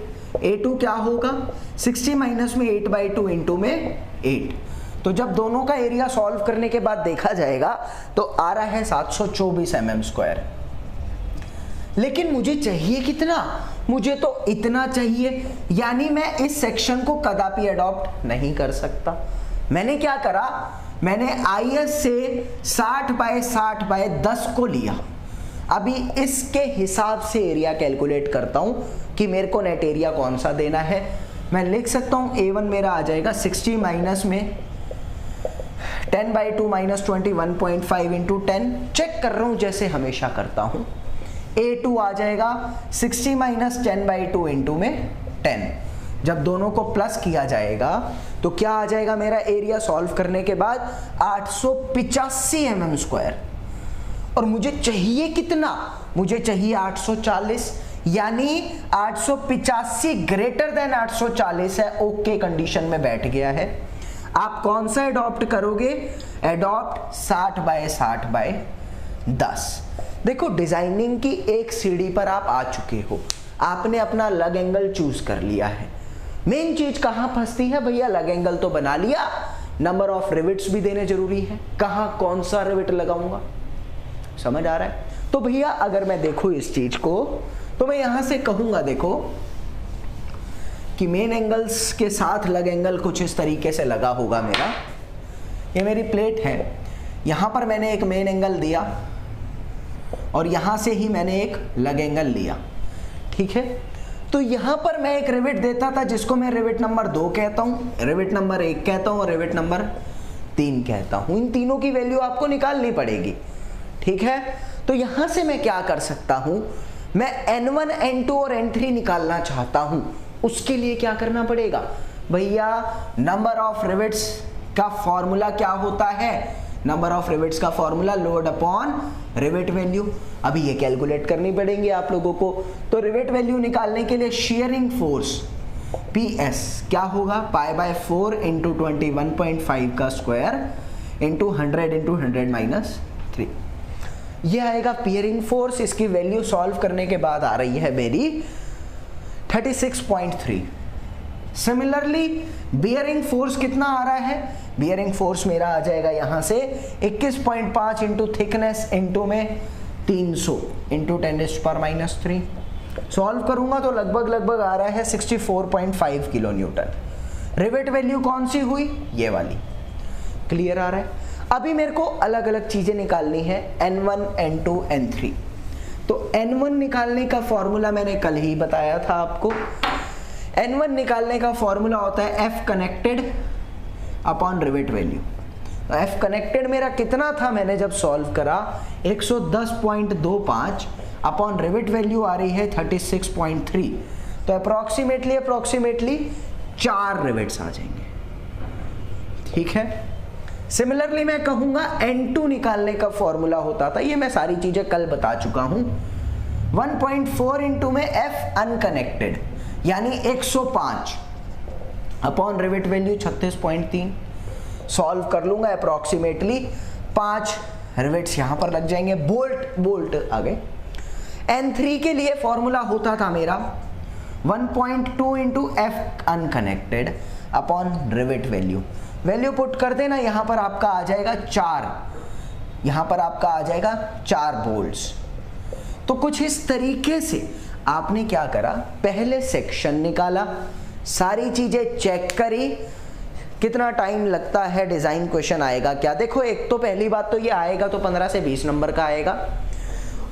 A2 क्या होगा 60 माइनस में 8/2 इंटू में 8। तो जब दोनों का एरिया सॉल्व करने के बाद देखा जाएगा तो आ रहा है 724 mm²। लेकिन मुझे चाहिए कितना, मुझे तो इतना चाहिए, यानी मैं इस सेक्शन को कदापि अडॉप्ट नहीं कर सकता। मैंने क्या करा, मैंने IS से 60/60/10 को लिया। अभी इसके हिसाब से एरिया कैलकुलेट करता हूं कि मेरे को नेट एरिया कौन सा देना है। मैं लिख सकता हूं A1 मेरा आ जाएगा 60 माइनस में 10/2 माइनस 21.5 इंटू 10, चेक कर रहा हूं जैसे हमेशा करता हूं। A2 आ जाएगा 60 माइनस 10/2 इंटू में 10। जब दोनों को प्लस किया जाएगा तो क्या आ जाएगा मेरा एरिया सॉल्व करने के बाद 885 mm²। और मुझे चाहिए कितना, मुझे चाहिए 840, यानी 885 ग्रेटर देन 840 है, ओके कंडीशन में बैठ गया है। आप कौन सा एडॉप्ट करोगे, एडॉप्ट 60/60/10। देखो डिजाइनिंग की एक सीढ़ी पर आप आ चुके हो, आपने अपना लग एंगल चूज कर लिया है। मेन चीज कहां फंसती है भैया, लग एंगल तो बना लिया, नंबर ऑफ रिविट्स भी देने जरूरी है, कहां कौन सा रिविट लगाऊंगा, समझ आ रहा है। तो भैया अगर मैं देखूं इस चीज को तो मैं यहां से कहूंगा देखो कि मेन एंगल्स के साथ लग एंगल कुछ इस तरीके से लगा होगा मेरा। ये मेरी प्लेट है, यहां पर मैंने एक मेन एंगल दिया और यहां से ही मैंने एक लग एंगल लिया, ठीक है। तो यहां पर मैं एक रिविट देता था जिसको मैं रिविट नंबर 2 कहता हूं, रिविट नंबर 1 कहता हूं और रिविट नंबर 3 कहता हूं। इन तीनों की वैल्यू आपको निकालनी पड़ेगी, ठीक है। तो यहां से मैं क्या कर सकता हूं, मैं N1, N2 और N3 निकालना चाहता हूं। उसके लिए क्या करना पड़ेगा भैया, नंबर ऑफ रिविट्स का फॉर्मूला क्या होता है, नंबर ऑफ रिविट्स का formula load upon rivet value. अभी ये कैलकुलेट करनी पड़ेंगी आप लोगों को। तो रिविट वैल्यू निकालने के लिए शेयरिंग फोर्स PS क्या होगा, π/4 इंटू 21.5 का स्क्वायर इंटू 100 इंटू 100 - 3, ये आएगा पियरिंग फोर्स। इसकी वैल्यू सॉल्व करने के बाद आ रही है मेरी 36.3। सिमिलरली बियरिंग फोर्स कितना आ रहा है, बियरिंग फोर्स मेरा आ जाएगा यहां से 21.5 इंटू थिकनेस इंटू में 300 इंटू 10⁻³ सॉल्व करूंगा तो लगभग आ रहा है 64.5 किलो न्यूटन। रिवेट वैल्यू कौन सी हुई, ये वाली, क्लियर आ रहा है। अभी मेरे को अलग अलग चीजें निकालनी है, N1, N2, N3। तो N1 निकालने का फॉर्मूला मैंने कल ही बताया था आपको। N1 निकालने का फॉर्मूला होता है F connected upon rivet value. तो F कनेक्टेड मेरा कितना था, मैंने जब सॉल्व करा 110.25 अपॉन रिवेट वैल्यू आ रही है 36.3। तो अप्रोक्सीमेटली 4 रिवेट्स आ जाएंगे, ठीक है। सिमिलरली मैं कहूंगा N2 निकालने का फॉर्मूला होता था, ये मैं सारी चीजें कल बता चुका हूं, 1.4 इंटू में F अनकनेक्टेड यानी 105 अपॉन रिवेट वैल्यू 36.3। सॉल्व कर लूंगा अप्रोक्सीमेटली 5 रिवेट्स यहां पर लग जाएंगे, बोल्ट आ गए। N3 के लिए फॉर्मूला होता था मेरा 1.2 into F unconnected upon rivet value put कर देना, यहां पर आपका आ जाएगा 4, यहां पर आपका आ जाएगा 4 बोल्ट्स। तो कुछ इस तरीके से आपने क्या करा, पहले सेक्शन निकाला, सारी चीजें चेक करी, कितना टाइम लगता है, डिजाइन क्वेश्चन आएगा क्या। देखो एक तो पहली बात तो ये आएगा तो 15 से 20 नंबर का आएगा,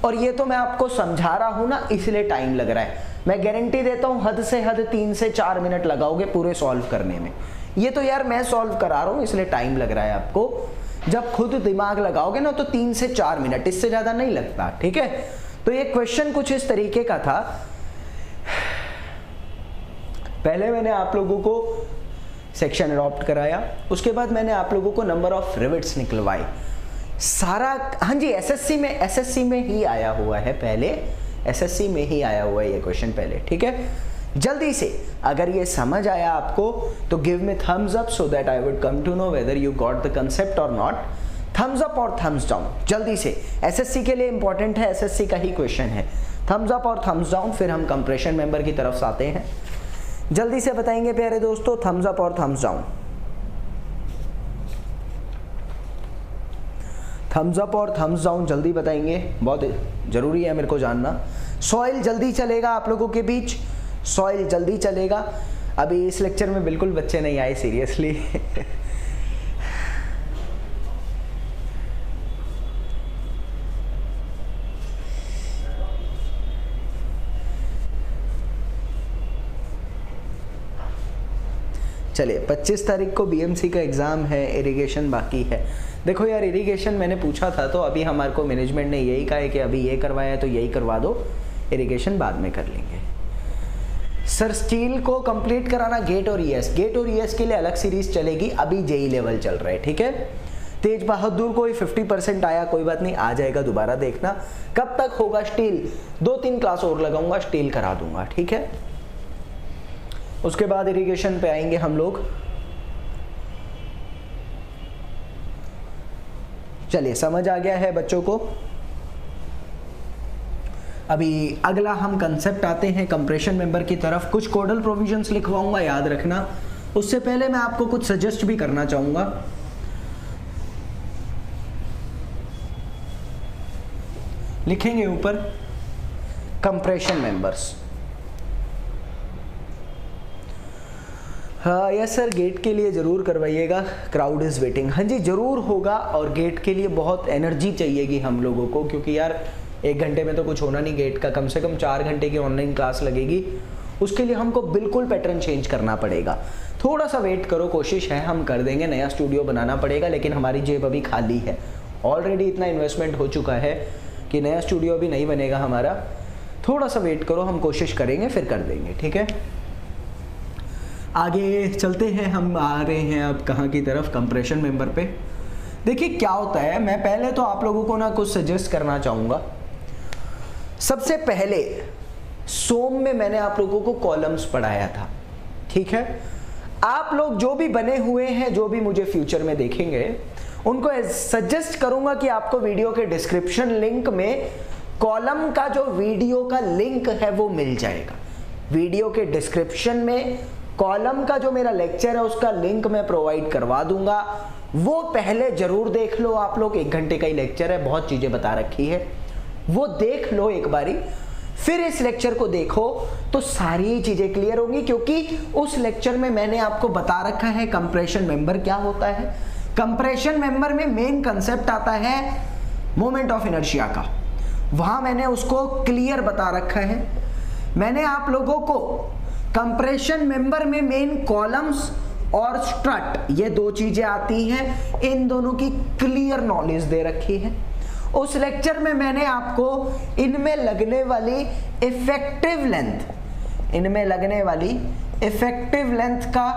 और ये तो मैं आपको समझा रहा हूं ना इसलिए टाइम लग रहा है। मैं गारंटी देता हूं हद से हद 3 से 4 मिनट लगाओगे पूरे सॉल्व करने में। ये तो यार मैं सॉल्व करा रहा हूं इसलिए टाइम लग रहा है आपको, जब खुद दिमाग लगाओगे ना तो 3 से 4 मिनट, इससे ज्यादा नहीं लगता, ठीक है। तो ये क्वेश्चन कुछ इस तरीके का था। पहले मैंने आप लोगों को सेक्शन अडॉप्ट कराया, उसके बाद मैंने आप लोगों को नंबर ऑफ रिवेट्स निकलवाए सारा। हाँ जी, एसएससी में ही आया हुआ है, पहले एसएससी में ही आया हुआ है ये क्वेश्चन पहले, ठीक है। जल्दी से अगर ये समझ आया आपको तो give me thumbs up so that I would come to know whether you got the concept और नॉट। थम्स अप और थम्स डाउन जल्दी से, एसएससी के लिए इंपॉर्टेंट है, एसएससी का ही क्वेश्चन है। थम्स अप और थम्स डाउन, फिर हम कंप्रेशन मेंबर की तरफ आते हैं। जल्दी से बताएंगे प्यारे दोस्तों, थम्स अप और थम्स डाउन। थम्स अप और थम्स डाउन जल्दी बताएंगे, बहुत ज़रूरी है मेरे को जानना। सॉइल जल्दी चलेगा आप लोगों के बीच, सॉइल जल्दी चलेगा। अभी इस लेक्चर में बिल्कुल बच्चे नहीं आए सीरियसली चलिए 25 तारीख को बीएमसी का एग्ज़ाम है, इरिगेशन बाकी है। देखो यार, इरिगेशन मैंने पूछा था तो अभी हमारे को मैनेजमेंट ने यही कहा है कि अभी ये करवाया है तो यही करवा दो, इरिगेशन बाद में कर लेंगे। सर स्टील को कंप्लीट कराना गेट और ईएस, गेट और ईएस के लिए अलग सीरीज चलेगी, अभी जेई लेवल चल रहा है, ठीक है। तेज बहादुर को 50% आया, कोई बात नहीं, आ जाएगा, दोबारा देखना। कब तक होगा स्टील, 2-3 क्लास और लगाऊंगा, स्टील करा दूंगा, ठीक है। उसके बाद इरिगेशन पे आएंगे हम लोग। चलिए समझ आ गया है बच्चों को। अभी अगला हम कंसेप्ट आते हैं कंप्रेशन मेंबर की तरफ। कुछ कोडल प्रोविजंस लिखवाऊंगा, याद रखना। उससे पहले मैं आपको कुछ सजेस्ट भी करना चाहूंगा। लिखेंगे ऊपर कंप्रेशन मेंबर्स। हाँ यस सर, गेट के लिए ज़रूर करवाइएगा, क्राउड इज़ वेटिंग। हाँ जी ज़रूर होगा, और गेट के लिए बहुत एनर्जी चाहिएगी हम लोगों को, क्योंकि यार 1 घंटे में तो कुछ होना नहीं, गेट का कम से कम 4 घंटे की ऑनलाइन क्लास लगेगी। उसके लिए हमको बिल्कुल पैटर्न चेंज करना पड़ेगा। थोड़ा सा वेट करो, कोशिश है हम कर देंगे। नया स्टूडियो बनाना पड़ेगा, लेकिन हमारी जेब अभी खाली है, ऑलरेडी इतना इन्वेस्टमेंट हो चुका है कि नया स्टूडियो अभी नहीं बनेगा हमारा। थोड़ा सा वेट करो, हम कोशिश करेंगे, फिर कर देंगे, ठीक है। आगे चलते हैं, हम आ रहे हैं अब कहाँ की तरफ, कंप्रेशन मेंबर पे। देखिए क्या होता है, मैं पहले तो आप लोगों को ना कुछ सजेस्ट करना चाहूँगा। सबसे पहले सोम में मैंने आप लोगों को कॉलम्स पढ़ाया था, ठीक है। आप लोग जो भी बने हुए हैं, जो भी मुझे फ्यूचर में देखेंगे, उनको सजेस्ट करूंगा कि आपको वीडियो के डिस्क्रिप्शन लिंक में कॉलम का जो वीडियो का लिंक है वो मिल जाएगा। वीडियो के डिस्क्रिप्शन में कॉलम का जो मेरा लेक्चर है उसका लिंक मैं प्रोवाइड करवा दूंगा, वो पहले जरूर देख लो आप लोग। 1 घंटे का ही लेक्चर है, बहुत चीजें बता रखी है, वो देख लो एक बारी। फिर इस लेक्चर को देखो तो सारी चीजें क्लियर होंगी, क्योंकि उस लेक्चर में मैंने आपको बता रखा है कंप्रेशन मेंबर क्या होता है। कंप्रेशन मेंबर में मेन कंसेप्ट आता है मोमेंट ऑफ इनर्शिया का, वहां मैंने उसको क्लियर बता रखा है। मैंने आप लोगों को कंप्रेशन मेंबर में मेन कॉलम्स और स्ट्रट, ये 2 चीजें आती हैं, इन दोनों की क्लियर नॉलेज दे रखी है। उस लेक्चर में मैंने आपको इनमें लगने वाली इफेक्टिव लेंथ का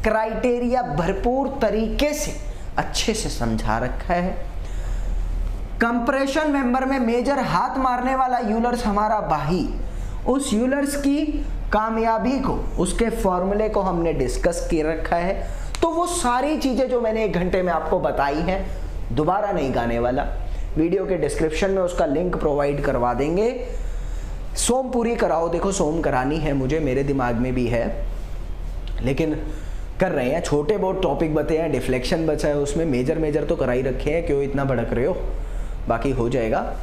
क्राइटेरिया भरपूर तरीके से अच्छे से समझा रखा है। कंप्रेशन मेंबर में मेजर हाथ मारने वाला यूलर्स हमारा बाही, उस यूलर्स की कामयाबी को, उसके फॉर्मूले को हमने डिस्कस कर रखा है। तो वो सारी चीजें जो मैंने 1 घंटे में आपको बताई हैं, दोबारा नहीं गाने वाला। वीडियो के डिस्क्रिप्शन में उसका लिंक प्रोवाइड करवा देंगे। सोम पूरी कराओ, देखो सोम करानी है मुझे, मेरे दिमाग में भी है, लेकिन कर रहे हैं। छोटे बहुत टॉपिक बचे हैं, डिफ्लेक्शन बचा है, उसमें मेजर तो कराई रखे हैं, क्यों इतना भड़क रहे हो, बाकी हो जाएगा।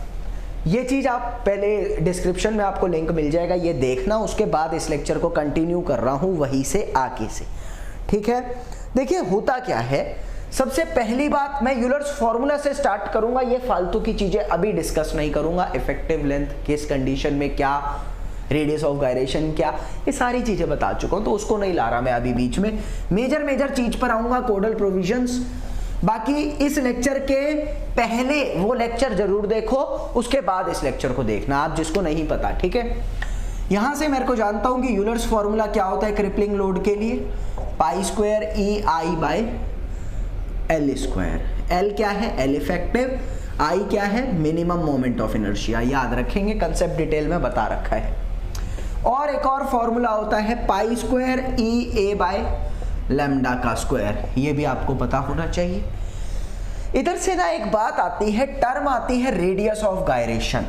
ये चीज़ आप पहले डिस्क्रिप्शन में आपको लिंक मिल जाएगा, ये देखना। उसके बाद इस लेक्चर को कंटिन्यू कर रहा हूँ वहीं से आके से, ठीक है। देखिए होता क्या है, सबसे पहली बात मैं यूलर्स फॉर्मूला से स्टार्ट करूंगा। ये फालतू की चीजें अभी डिस्कस नहीं करूंगा। इफेक्टिव लेंथ किस कंडीशन में क्या, रेडियस ऑफ गायरेशन क्या, ये सारी चीजें बता चुका हूं, तो उसको नहीं ला रहा मैं अभी बीच में। मेजर चीज पर आऊंगा, कोडल प्रोविजंस। बाकी इस लेक्चर के पहले वो लेक्चर जरूर देखो, उसके बाद इस लेक्चर को देखना आप, जिसको नहीं पता, ठीक है। यहां से मेरे को जानता हूं कि यूलर्स फॉर्मूला क्या होता है क्रिपलिंग लोड के लिए, π² EI by L square. L क्या है, L इफेक्टिव, I क्या है, मिनिमम मोमेंट ऑफ इनर्शिया। याद रखेंगे, कंसेप्ट डिटेल में बता रखा है। और एक और फॉर्मूला होता है π² EA बाय लैम्डा का स्क्वायर, ये भी आपको पता होना चाहिए। इधर से ना एक बात आती है, टर्म आती है रेडियस ऑफ गायरेशन,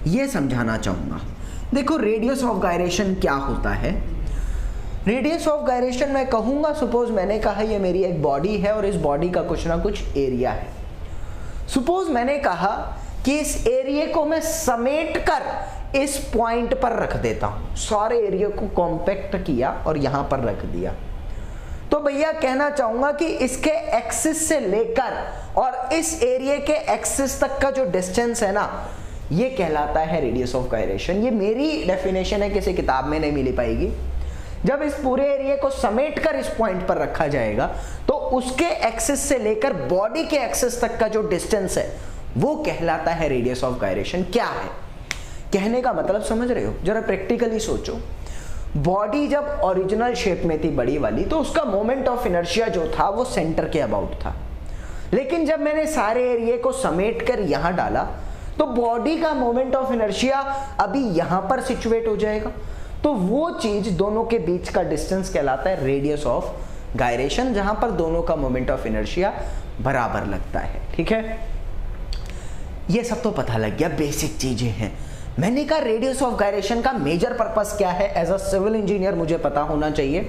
ये समझाना चाहूंगा। देखो रेडियस ऑफ गायरेशन क्या होता है। रेडियस ऑफ गायरेशन मैं कहूंगा, सपोज मैंने कहा ये मेरी एक बॉडी है और इस बॉडी का कुछ ना कुछ एरिया है, सपोज मैंने कहा कि इस एरिया को मैं समेट कर इस पॉइंट पर रख देता हूं, सारे एरिया को कॉम्पैक्ट किया और यहां पर रख दिया, तो भैया कहना चाहूंगा कि इसके एक्सिस से लेकर और इस एरिया के एक्सिस तक का जो डिस्टेंस है ना, ये कहलाता है रेडियस ऑफ गायरेशन। ये मेरी डेफिनेशन है, किसी किताब में नहीं मिल पाएगी। जब इस पूरे एरिया को समेट कर इस पॉइंट पर रखा जाएगा तो उसके एक्सिस से लेकर बॉडी के एक्सिस तक का जो डिस्टेंस है वो कहलाता है रेडियस ऑफ गायरेशन। क्या है कहने का मतलब, समझ रहे हो? जरा प्रैक्टिकली सोचो। बॉडी जब ओरिजिनल शेप में थी बड़ी वाली, तो उसका मोमेंट ऑफ इनर्शिया जो था वो सेंटर के अबाउट था, लेकिन जब मैंने सारे एरिया को समेट कर यहां डाला तो बॉडी का मोमेंट ऑफ इनर्शिया अभी यहां पर सिचुएट हो जाएगा, तो वो चीज दोनों के बीच का डिस्टेंस कहलाता है रेडियस ऑफ गायरेशन, जहां पर दोनों का मोमेंट ऑफ इनर्शिया बराबर लगता है। ठीक है, ये सब तो पता लग गया, बेसिक चीजें हैं। मैंने कहा रेडियस ऑफ गायरेशन का मेजर पर्पस क्या है। एज अ सिविल इंजीनियर मुझे पता होना चाहिए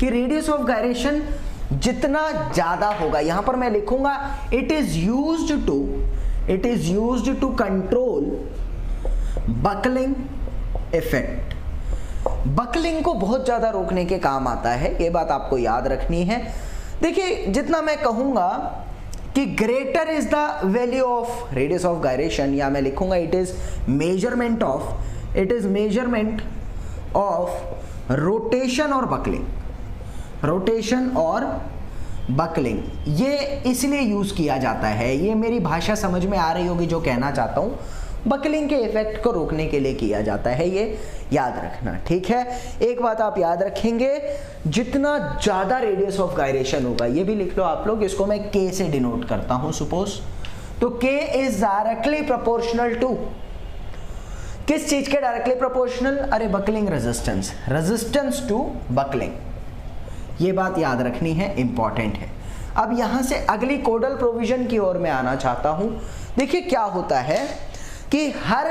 कि रेडियस ऑफ गायरेशन जितना ज्यादा होगा, यहां पर मैं लिखूंगा it is used to control buckling effect. Buckling को बहुत ज्यादा रोकने के काम आता है, ये बात आपको याद रखनी है। देखिए, जितना मैं कहूंगा कि greater is the value of radius of gyration, या मैं लिखूंगा it is measurement of rotation और बकलिंग। रोटेशन और बकलिंग ये इसलिए यूज किया जाता है, ये मेरी भाषा समझ में आ रही होगी जो कहना चाहता हूं, बकलिंग के इफेक्ट को रोकने के लिए किया जाता है, ये याद रखना। ठीक है, एक बात आप याद रखेंगे, जितना ज्यादा रेडियस ऑफ गायरेशन होगा, ये भी लिख लो आप लोग, इसको मैं K से डिनोट करता हूं सपोज, तो K is directly proportional to किस चीज के डायरेक्टली प्रोपोर्शनल? अरे बकलिंग रेजिस्टेंस टू बकलिंग। ये बात याद रखनी है, इंपॉर्टेंट है। अब यहां से अगली कोडल प्रोविजन की ओर मैं आना चाहता हूं। देखिए क्या होता है कि हर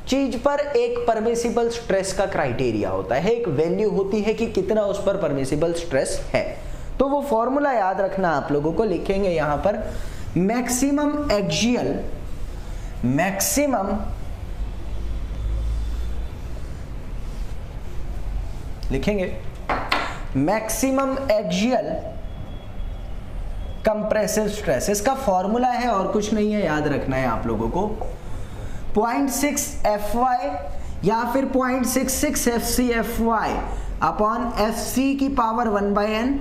चीज पर एक परमिसिबल स्ट्रेस का क्राइटेरिया होता है, एक वैल्यू होती है कि कितना उस पर परमिसिबल स्ट्रेस है। तो वो फॉर्मूला याद रखना आप लोगों को, लिखेंगे यहां पर मैक्सिमम एक्सियल कंप्रेसिव स्ट्रेस। इसका फॉर्मूला है और कुछ नहीं है, याद रखना है आप लोगों को, 0.6 Fy या फिर 0.66 FcFy अपॉन Fc की पावर 1/n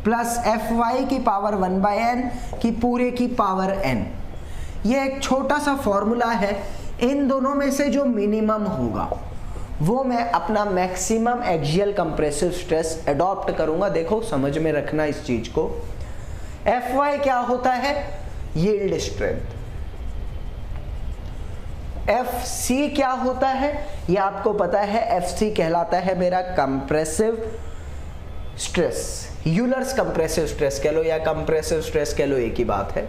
प्लस Fy की पावर 1/n की पूरे की पावर n। ये एक छोटा सा फॉर्मूला है, इन दोनों में से जो मिनिमम होगा वो मैं अपना maximum axial compressive stress adopt करूंगा। देखो समझ में रखना इस चीज को। Fy क्या होता है? Yield strength. Fc क्या होता है? ये आपको पता है, Fc कहलाता है मेरा compressive stress, Euler's compressive stress कह लो या कंप्रेसिव स्ट्रेस कह लो, एक ही बात है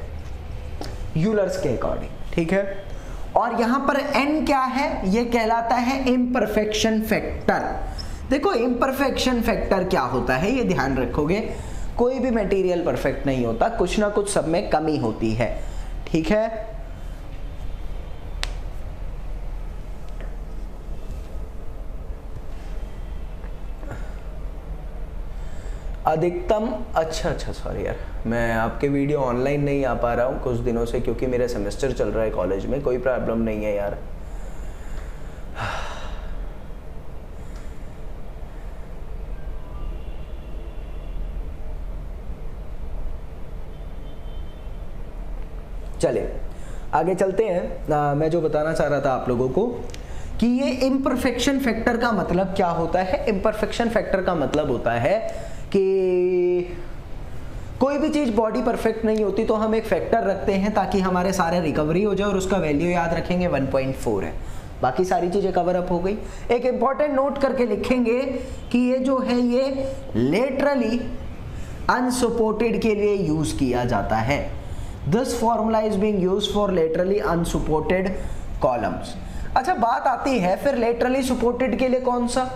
यूलर्स के अकॉर्डिंग। ठीक है, और यहां पर n क्या है? ये कहलाता है इम्परफेक्शन फैक्टर। देखो इम्परफेक्शन फैक्टर क्या होता है ये ध्यान रखोगे, कोई भी मटेरियल परफेक्ट नहीं होता, कुछ ना कुछ सब में कमी होती है। ठीक है, अधिकतम अच्छा सॉरी यार, मैं आपके वीडियो ऑनलाइन नहीं आ पा रहा हूँ कुछ दिनों से, क्योंकि मेरा सेमेस्टर चल रहा है कॉलेज में। कोई प्रॉब्लम नहीं है यार। चले आगे चलते हैं। मैं जो बताना चाह रहा था आप लोगों को कि ये इम्परफेक्शन फैक्टर का मतलब क्या होता है। इम्परफेक्शन फैक्टर का मतलब होता है कि कोई भी चीज बॉडी परफेक्ट नहीं होती तो हम एक फैक्टर रखते हैं ताकि हमारे सारे रिकवरी हो जाए, और उसका वैल्यू याद रखेंगे 1.4 है, बाकी सारी चीजें कवर अप हो गई। एक इंपॉर्टेंट नोट करके लिखेंगे कि ये जो है ये लेटरली अनसपोर्टेड के लिए यूज किया जाता है। This formula is being used for laterally unsupported columns. अच्छा बात आती है फिर लेटरली सपोर्टेड के लिए कौन सा?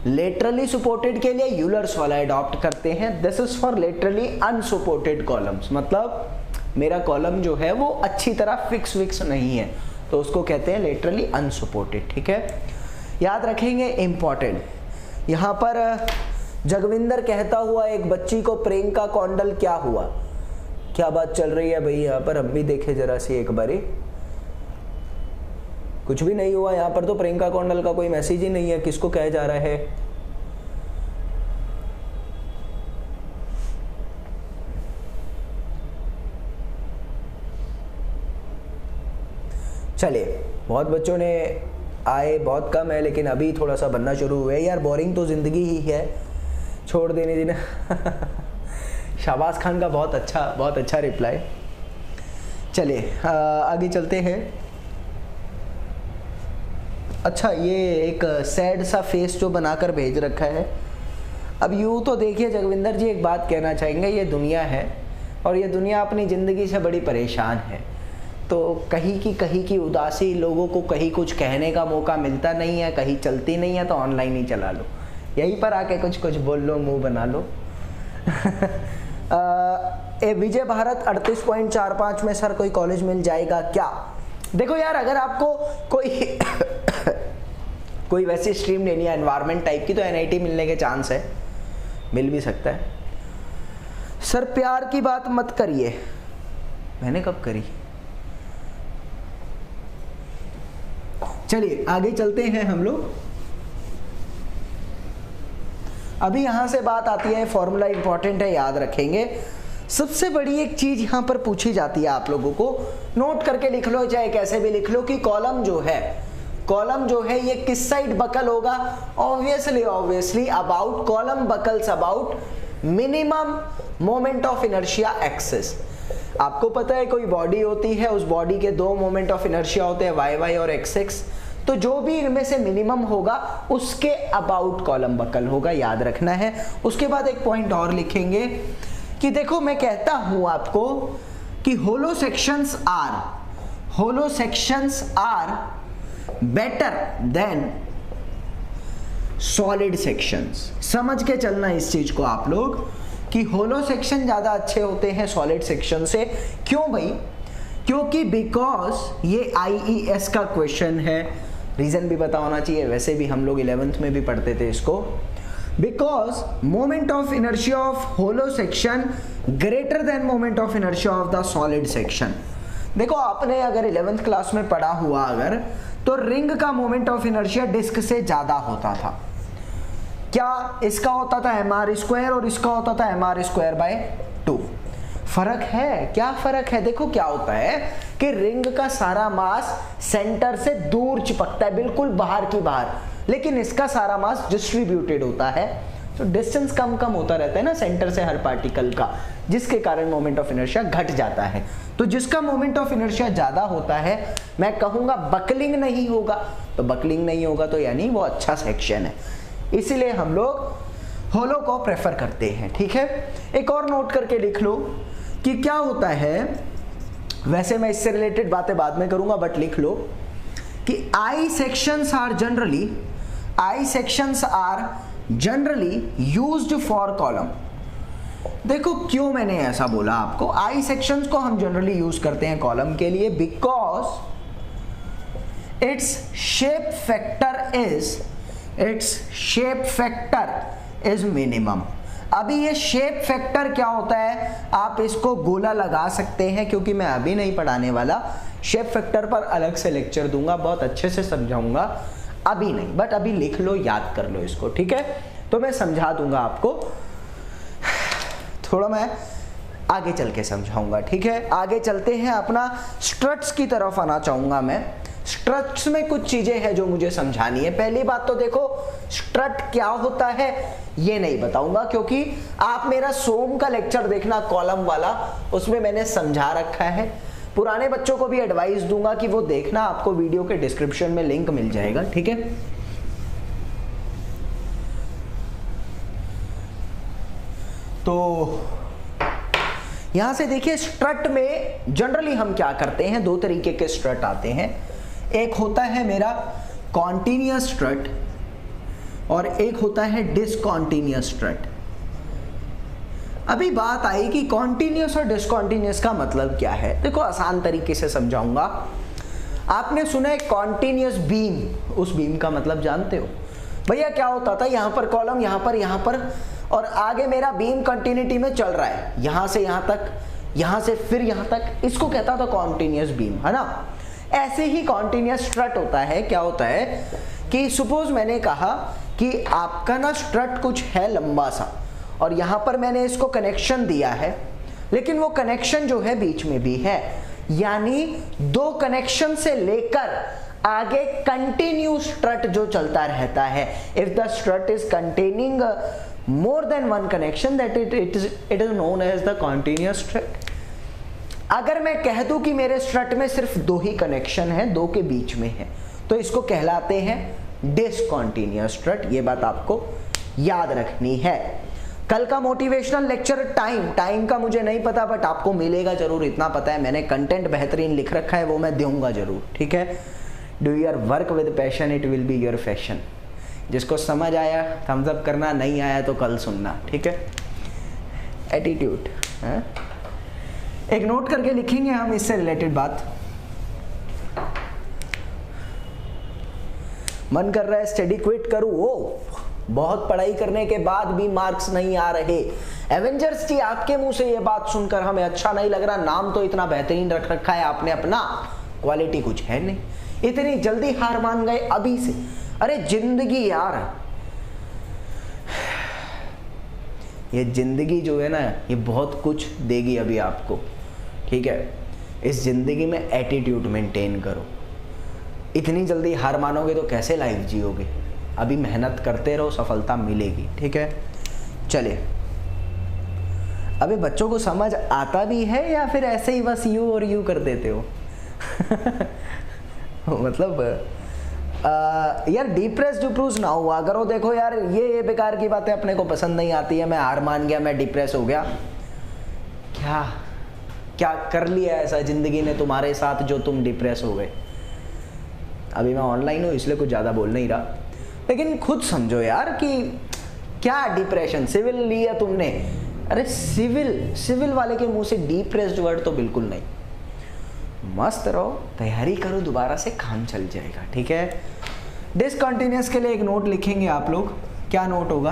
लेटरली सपोर्टेड के लिए यूलर्स वाला अडॉप्ट करते हैं। This is for laterally unsupported columns, मतलब मेरा कॉलम जो है वो अच्छी तरह फिक्स नहीं है, तो उसको कहते हैं लेटरली अनसपोर्टेड। ठीक है, याद रखेंगे, इंपॉर्टेंट। यहाँ पर जगविंदर कहता हुआ एक बच्ची को प्रियंका कौंडल क्या हुआ, क्या बात चल रही है भाई यहाँ पर, हम भी देखे जरा सी एक बारी। कुछ भी नहीं हुआ यहाँ पर, तो प्रियंका कौंडल का कोई मैसेज ही नहीं है, किसको कहा जा रहा है। चलिए, बहुत बच्चों ने आए, बहुत कम है, लेकिन अभी थोड़ा सा बनना शुरू हुए। यार बोरिंग तो जिंदगी ही है, छोड़ देने देना। शाबाश खान का बहुत अच्छा रिप्लाई। चलिए आगे चलते हैं। अच्छा, ये एक सैड सा फेस जो बनाकर भेज रखा है। अब यूँ तो देखिए जगविंदर जी, एक बात कहना चाहेंगे, ये दुनिया है और ये दुनिया अपनी ज़िंदगी से बड़ी परेशान है, तो कहीं की उदासी, लोगों को कहीं कुछ कहने का मौका मिलता नहीं है, कहीं चलती नहीं है, तो ऑनलाइन ही चला लो, यहीं पर आके कुछ बोल लो, मुंह बना लो। विजय भारत 38.45 में सर कोई कॉलेज मिल जाएगा क्या? देखो यार, अगर आपको कोई वैसी स्ट्रीम लेनी है एनवायरमेंट टाइप की, तो एनआईटी मिलने के चांस है, मिल भी सकता है। सर प्यार की बात मत करिए, मैंने कब करी? चलिए आगे चलते हैं हम लोग। अभी यहां से बात आती है, फॉर्मूला इंपॉर्टेंट है, याद रखेंगे। सबसे बड़ी एक चीज यहां पर पूछी जाती है, आप लोगों को नोट करके लिख लो, चाहे कैसे भी लिख लो, कि कॉलम जो है ये किस साइड बकल होगा। Obviously about column buckles about minimum moment of inertia axis. आपको पता है कोई बॉडी होती है, उस बॉडी के दो मोमेंट ऑफ इनर्शिया होते हैं, वाई वाई और एक्स एक्स, तो जो भी इनमें से मिनिमम होगा उसके अबाउट कॉलम बकल होगा, याद रखना है। उसके बाद एक पॉइंट और लिखेंगे कि देखो, मैं कहता हूं आपको कि hollow sections are better than solid sections. समझ के चलना इस चीज को आप लोग, कि होलो सेक्शन ज्यादा अच्छे होते हैं सॉलिड सेक्शन से। क्यों भाई? क्योंकि बिकॉज ये IES का क्वेश्चन है, रीजन भी पता होना चाहिए, वैसे भी हम लोग 11th में भी पढ़ते थे इसको। Because moment of inertia of hollow section greater than moment of inertia of the solid section. देखो, आपने अगर 11th क्लास में पढ़ा हुआ अगर, तो रिंग का मोमेंट ऑफ इनर्शिया डिस्क से ज्यादा होता था। क्या इसका होता था mr² और इसका होता था mr²/2। फर्क है, क्या फर्क है? देखो क्या होता है कि रिंग का सारा मास सेंटर से दूर चिपकता है, बिल्कुल बाहर की बाहर, लेकिन इसका सारा मास डिस्ट्रीब्यूटेड होता है, तो डिस्टेंस कम होता रहता है ना सेंटर से हर पार्टिकल का, जिसके कारण मोमेंट ऑफ इनर्शिया घट जाता है। तो जिसका मोमेंट ऑफ इनर्शिया ज्यादा होता है, मैं कहूंगा बकलिंग नहीं होगा, तो बकलिंग नहीं होगा तो यानी वो अच्छा सेक्शन है, इसीलिए हम लोग होलो को प्रेफर करते हैं। ठीक है, एक और नोट करके लिख लो कि क्या होता है, वैसे मैं इससे रिलेटेड बातें बाद में करूंगा, बट लिख लो कि I sections are generally used for column। देखो क्यों मैंने ऐसा बोला आपको, I sections को हम जनरली यूज करते हैं कॉलम के लिए, because its shape factor is minimum। अभी ये शेप फैक्टर क्या होता है, आप इसको गोला लगा सकते हैं, क्योंकि मैं अभी नहीं पढ़ाने वाला, शेप फैक्टर पर अलग से लेक्चर दूंगा, बहुत अच्छे से समझाऊंगा, अभी नहीं, बट अभी लिख लो, याद कर लो इसको। ठीक है, तो मैं समझा दूंगा आपको, थोड़ा मैं आगे चल के समझाऊंगा। ठीक है, आगे चलते हैं, अपना स्ट्रट्स की तरफ आना चाहूंगा मैं। स्ट्रट्स में कुछ चीजें हैं जो मुझे समझानी है। पहली बात तो देखो, स्ट्रट क्या होता है ये नहीं बताऊंगा, क्योंकि आप मेरा सोम का लेक्चर देखना कॉलम वाला, उसमें मैंने समझा रखा है। पुराने बच्चों को भी एडवाइस दूंगा कि वो देखना, आपको वीडियो के डिस्क्रिप्शन में लिंक मिल जाएगा। ठीक है, तो यहां से देखिए, स्ट्रट में जनरली हम क्या करते हैं, दो तरीके के स्ट्रट आते हैं। एक होता है मेरा कॉन्टिन्यूअस स्ट्रट और एक होता है डिसकॉन्टिन्यूअस स्ट्रट। अभी बात आई कि कॉन्टिन्यूस और डिसकॉन्टिन्यूस का मतलब क्या है। देखो आसान तरीके से समझाऊंगा। आपने सुना है कॉन्टिन्यूस बीम, उस बीम का मतलब जानते हो भैया क्या होता था? यहाँ पर कॉलम, यहाँ पर और आगे मेरा बीम कंटिन्यूटी में चल रहा है, यहाँ से यहाँ तक, यहाँ से फिर यहाँ तक, इसको कहता था कॉन्टिन्यूस बीम, है ना। ऐसे ही कॉन्टिन्यूस स्ट्रट होता है। क्या होता है कि सपोज मैंने कहा कि आपका ना स्ट्रट कुछ है लंबा सा और यहाँ पर मैंने इसको कनेक्शन दिया है, लेकिन वो कनेक्शन जो है बीच में भी है, यानी दो कनेक्शन से लेकर आगे कंटिन्यू स्ट्रट जो चलता रहता है। If the strut is containing more than one connection, that it is known as the continuous strut। अगर मैं कह दूं कि मेरे स्ट्रट में सिर्फ दो ही कनेक्शन है, दो के बीच में है, तो इसको कहलाते हैं डिसकंटीन्यूअस स्ट्रट। ये बात आपको याद रखनी है। कल का मोटिवेशनल लेक्चर टाइम का मुझे नहीं पता, बट आपको मिलेगा जरूर, इतना पता है। मैंने कंटेंट बेहतरीन लिख रखा है, वो मैं दूंगा जरूर, ठीक है। Do your work with passion, it will be your fashion. जिसको समझ आया थम्स अप करना, नहीं आया तो कल सुनना, ठीक है। एटीट्यूड एक नोट करके लिखेंगे हम इससे रिलेटेड बात। मन कर रहा है स्टडी क्विट करूं, वो बहुत पढ़ाई करने के बाद भी मार्क्स नहीं आ रहे। एवेंजर्स जी आपके मुंह से ये बात सुनकर हमें अच्छा नहीं लग रहा। नाम तो इतना बेहतरीन रख रखा है आपने अपना, क्वालिटी कुछ है नहीं, इतनी जल्दी हार मान गए अभी से। अरे जिंदगी यार, ये जिंदगी जो है ना, ये बहुत कुछ देगी अभी आपको, ठीक है। इस जिंदगी में एटीट्यूड मेंटेन करो। इतनी जल्दी हार मानोगे तो कैसे लाइफ जियोगे? अभी मेहनत करते रहो, सफलता मिलेगी, ठीक है। चलिए, अभी बच्चों को समझ आता भी है या फिर ऐसे ही बस यू और यू कर देते हो? मतलब यार डिप्रेस डिप्रूस ना हुआ करो। देखो यार, ये बेकार की बातें अपने को पसंद नहीं आती है। मैं हार मान गया, मैं डिप्रेस हो गया, क्या क्या कर लिया ऐसा जिंदगी ने तुम्हारे साथ जो तुम डिप्रेस हो गए? अभी मैं ऑनलाइन हूँ इसलिए कुछ ज़्यादा बोल नहीं रहा, लेकिन खुद समझो यार कि क्या डिप्रेशन, सिविल लिया तुमने, अरे सिविल वाले के मुंह से डिप्रेस्ड वर्ड तो बिल्कुल नहीं। मस्त रहो, तैयारी करो, दोबारा से काम चल जाएगा, ठीक है। डिसकंटिन्यूअस के लिए एक नोट लिखेंगे आप लोग। क्या नोट होगा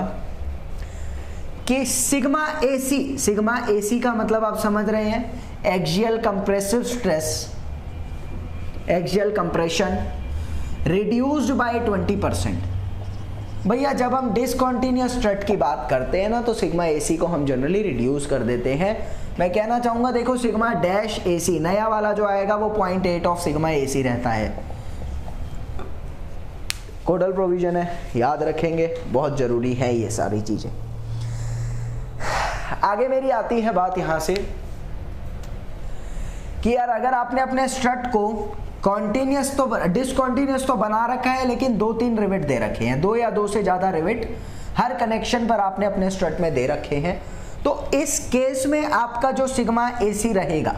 कि सिग्मा एसी का मतलब आप समझ रहे हैं, axial compressive stress, axial compression reduced by 20%। भैया जब हम डिसकंटिन्यूअस स्ट्रट की बात करते हैं ना, तो सिग्मा एसी को हम जनरली रिड्यूस कर देते हैं। मैं कहना चाहूंगा, देखो सिग्मा डैश एसी नया वाला जो आएगा वो 0.8 ऑफ सिग्मा एसी रहता है। कोडल प्रोविजन है, याद रखेंगे, बहुत जरूरी है ये सारी चीजें। आगे मेरी आती है बात यहां से कि यार अगर आपने अपने स्ट्रट को कॉन्टिन्यूअस तो डिसकॉन्टिन्यूअस तो बना रखा है, लेकिन 2-3 रिवेट दे रखे हैं, 2 या 2 से ज्यादा रिवेट हर कनेक्शन पर आपने अपने स्ट्रट में दे रखे हैं, तो इस केस में आपका जो सिग्मा एसी रहेगा,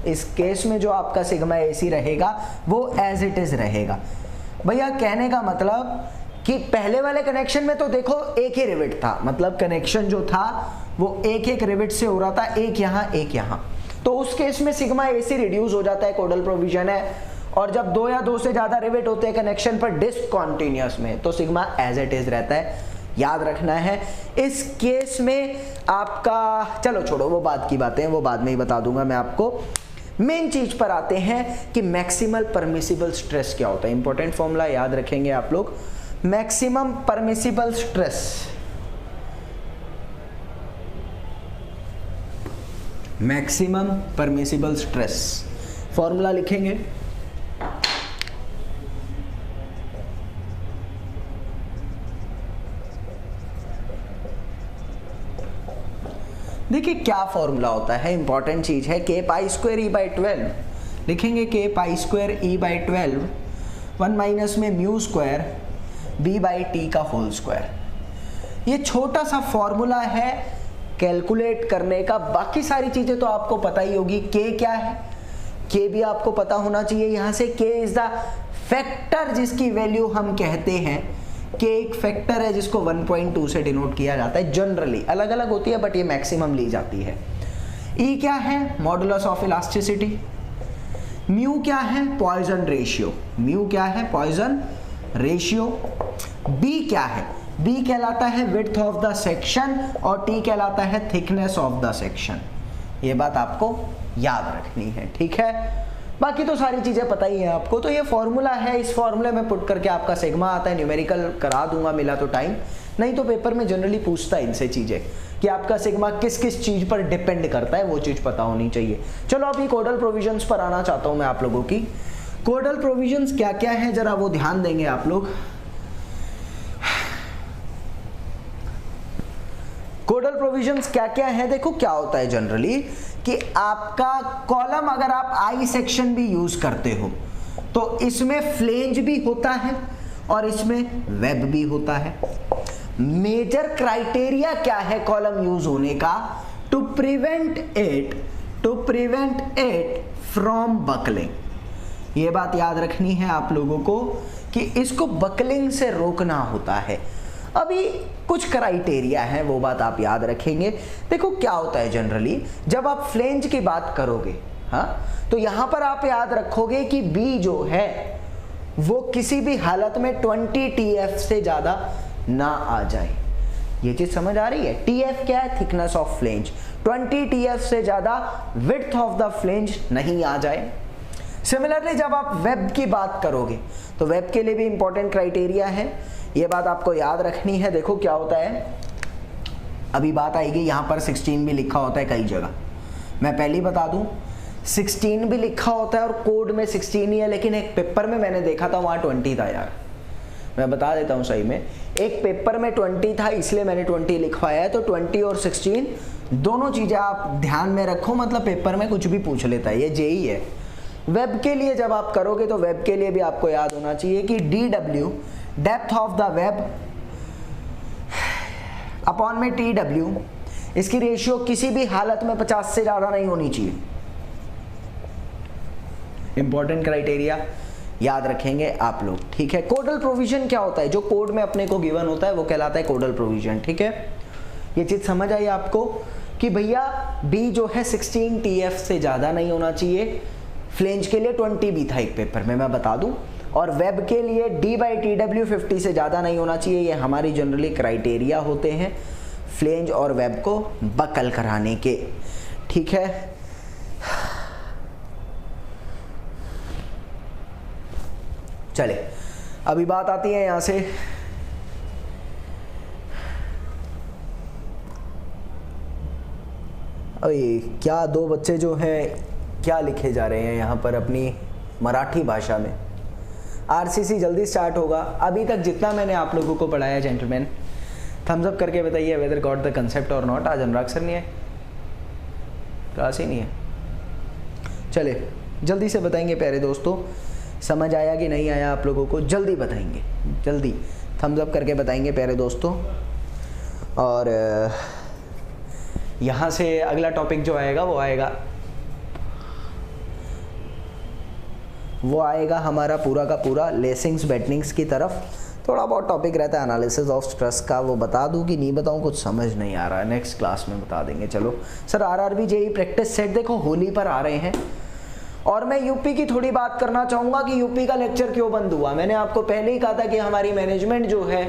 इस केस में जो आपका सिग्मा एसी रहेगा वो एज इट इज रहेगा। भैया कहने का मतलब कि पहले वाले कनेक्शन में तो देखो एक ही रिवेट था, मतलब कनेक्शन जो था वो एक रिवेट से हो रहा था, एक यहाँ, तो उस केस में सिग्मा एसी रिड्यूस हो जाता है, कोडल प्रोविजन है। और जब 2 या 2 से ज्यादा रिवेट होते हैं कनेक्शन पर डिसकंटिन्यूअस में, तो सिग्मा एज इट इज रहता है, याद रखना है। इस केस में आपका, चलो छोड़ो वो बात की बातें, वो बाद में ही बता दूंगा मैं आपको। मेन चीज पर आते हैं कि मैक्सिमल परमिसिबल स्ट्रेस क्या होता है। इंपॉर्टेंट फॉर्मूला याद रखेंगे आप लोग, maximum permissible stress, maximum permissible stress formula लिखेंगे। देखिए क्या फॉर्मूला होता है, इंपॉर्टेंट चीज है, k pi square e by 12 लिखेंगे, k pi square e by 12 1 minus में mu square b by T का होल स्क्वायर। ये छोटा सा फॉर्मूला है कैलकुलेट करने का, बाकी सारी चीजें तो आपको पता ही होगी। k क्या है, k भी आपको पता होना चाहिए। यहाँ से k इज द फैक्टर जिसकी वैल्यू हम कहते हैं के एक फैक्टर है जिसको 1.2 से डिनोट किया जाता है, जनरली अलग अलग होती है बट ये मैक्सिमम ली जाती है। ई क्या है? Modulus of elasticity. म्यू क्या है? Poisson ratio. म्यू क्या है? Poisson ratio. बी क्या है? बी कहलाता है विड्थ ऑफ द सेक्शन और टी कहलाता है थिकनेस ऑफ द सेक्शन। ये बात आपको याद रखनी है, ठीक है। बाकी तो सारी चीजें पता ही है आपको। तो ये फॉर्मूला है, इस फॉर्मूले में पुट करके आपका सिग्मा आता है। न्यूमेरिकल करा दूंगा मिला तो टाइम, नहीं तो पेपर में जनरली पूछता है इनसे चीजें कि आपका सिग्मा किस किस चीज पर डिपेंड करता है, वो चीज पता होनी चाहिए। चलो अभी कोडल प्रोविजंस पर आना चाहता हूं मैं आप लोगों की। कोडल प्रोविजंस क्या क्या है जरा वो ध्यान देंगे आप लोग। कोडल प्रोविजंस क्या क्या है, देखो क्या होता है जनरली कि आपका कॉलम अगर आप आई सेक्शन भी यूज करते हो तो इसमें फ्लेंज भी होता है और इसमें वेब भी होता है। मेजर क्राइटेरिया क्या है कॉलम यूज होने का? To prevent it from buckling. ये बात याद रखनी है आप लोगों को कि इसको बकलिंग से रोकना होता है। अभी कुछ क्राइटेरिया है वो बात आप याद रखेंगे। देखो क्या होता है जनरली जब आप फ्लेंज की बात करोगे, हाँ, तो यहां पर आप याद रखोगे कि बी जो है वो किसी भी हालत में 20 TF से ज्यादा ना आ जाए। ये चीज समझ आ रही है? TF क्या है? Thickness of flange. 20 TF से ज्यादा विड्थ ऑफ द फ्लेंज नहीं आ जाए। सिमिलरली जब आप वेब की बात करोगे तो वेब के लिए भी इंपॉर्टेंट क्राइटेरिया है, ये बात आपको याद रखनी है। देखो क्या होता है, अभी बात आएगी यहां पर 16 भी लिखा होता है कई जगह। मैं पहले ही बता दूं 16 भी लिखा होता है और कोड में 16 ही है, लेकिन एक पेपर में मैंने देखा था वहां 20 था यार। मैं बता देता हूं सही में, एक पेपर में 20 था इसलिए मैंने 20 लिखवाया है। तो 20 और 16 दोनों चीजें आप ध्यान में रखो, मतलब पेपर में कुछ भी पूछ लेता है, ये जेई है। वेब के लिए जब आप करोगे तो वेब के लिए भी आपको याद होना चाहिए कि DW depth of the web upon में TW, इसकी रेशियो किसी भी हालत में 50 से ज्यादा नहीं होनी चाहिए। इंपॉर्टेंट क्राइटेरिया याद रखेंगे आप लोग, ठीक है। कोडल प्रोविजन क्या होता है? जो कोड में अपने को गिवन होता है वो कहलाता है कोडल प्रोविजन, ठीक है। ये चीज समझ आई आपको कि भैया बी जो है 16 TF से ज्यादा नहीं होना चाहिए। फ्लेंज के लिए 20 भी था एक पेपर में, मैं बता दूं। और वेब के लिए D/TW 50 से ज्यादा नहीं होना चाहिए। ये हमारी जनरली क्राइटेरिया होते हैं फ्लेंज और वेब को बकल कराने के, ठीक है। चले अभी बात आती है यहां से अरे क्या दो बच्चे जो हैं क्या लिखे जा रहे हैं यहाँ पर अपनी मराठी भाषा में। RCC जल्दी स्टार्ट होगा। अभी तक जितना मैंने आप लोगों को पढ़ाया जेंटलमैन, थम्स अप करके बताइए वेदर गॉट द कंसेप्ट और नॉट। आज अनुराग सर नहीं है, क्लास ही नहीं है। चले जल्दी से बताएंगे प्यारे दोस्तों, समझ आया कि नहीं आया आप लोगों को? जल्दी बताएंगे, जल्दी थम्स अप करके बताएंगे प्यारे दोस्तों। और यहाँ से अगला टॉपिक जो आएगा वो आएगा हमारा पूरा का पूरा लेसिंग्स बेटनिंग्स की तरफ। थोड़ा बहुत टॉपिक रहता है एनालिसिस ऑफ स्ट्रेस का, वो बता दूं कि नहीं बताऊं कुछ समझ नहीं आ रहा है, नेक्स्ट क्लास में बता देंगे। चलो sir RRB JEE practice set देखो होली पर आ रहे हैं और मैं यूपी की थोड़ी बात करना चाहूंगा कि यूपी का लेक्चर क्यों बंद हुआ। मैंने आपको पहले ही कहा था कि हमारी मैनेजमेंट जो है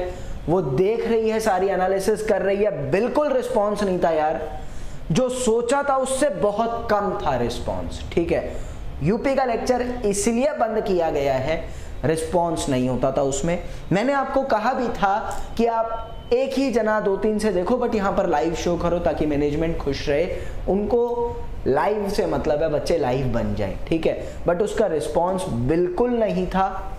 वो देख रही है, सारी एनालिसिस कर रही है। बिल्कुल रिस्पॉन्स नहीं था यार, जो सोचा था उससे बहुत कम था रिस्पॉन्स, ठीक है। यूपी का लेक्चर इसलिए बंद किया गया है, रिस्पॉन्स नहीं होता था उसमें। मैंने आपको कहा भी था कि आप एक ही जना 2-3 से देखो, बट यहाँ पर लाइव शो करो ताकि मैनेजमेंट खुश रहे। उनको लाइव से मतलब है बच्चे लाइव बन जाए, ठीक है। बट उसका रिस्पॉन्स बिल्कुल नहीं था,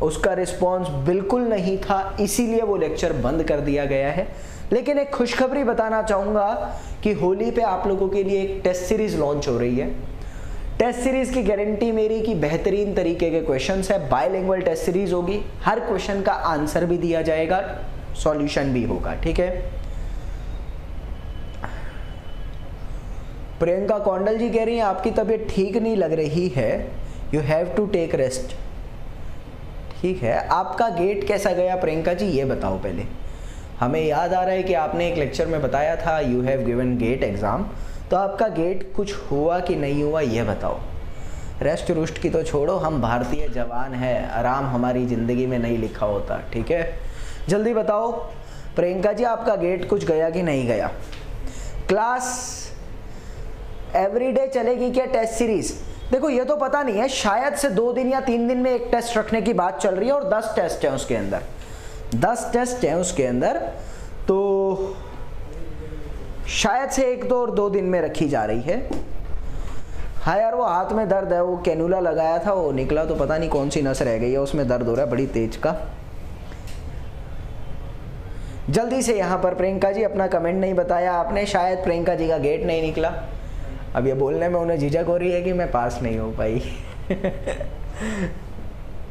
उसका रिस्पॉन्स बिल्कुल नहीं था, इसीलिए वो लेक्चर बंद कर दिया गया है। लेकिन एक खुशखबरी बताना चाहूंगा कि होली पे आप लोगों के लिए एक टेस्ट सीरीज लॉन्च हो रही है। टेस्ट सीरीज की गारंटी मेरी कि बेहतरीन तरीके के क्वेश्चंस है। बायलिंगुअल टेस्ट सीरीज होगी, हर क्वेश्चन का आंसर भी दिया जाएगा, सॉल्यूशन भी होगा, ठीक है। प्रियंका कौंडल जी कह रही हैं आपकी तबीयत ठीक नहीं लग रही है, you have to take rest, ठीक है, आपका गेट कैसा गया प्रियंका जी ये बताओ पहले। हमें याद आ रहा है कि आपने एक लेक्चर में बताया था you have given GATE exam, तो आपका गेट कुछ हुआ कि नहीं हुआ ये बताओ। रेस्ट रुस्ट की तो छोड़ो, हम भारतीय जवान हैं, आराम हमारी ज़िंदगी में नहीं लिखा होता, ठीक है। जल्दी बताओ प्रियंका जी आपका गेट कुछ गया कि नहीं गया। क्लास एवरीडे चलेगी क्या टेस्ट सीरीज़? देखो ये तो पता नहीं है, शायद से 2 दिन या 3 दिन में एक टेस्ट रखने की बात चल रही है और 10 टेस्ट हैं उसके अंदर, 10 टेस्ट हैं उसके अंदर, तो शायद से 1 और 2 दिन में रखी जा रही है। हाँ यार वो हाथ में दर्द है, वो कैनुला लगाया था वो निकला तो पता नहीं कौन सी नस रह गई है, उसमें दर्द हो रहा है बड़ी तेज का। जल्दी से यहाँ पर प्रियंका जी अपना कमेंट नहीं बताया आपने, शायद प्रियंका जी का गेट नहीं निकला। अब ये बोलने में उन्हें झिझक हो रही है कि मैं पास नहीं हो पाई।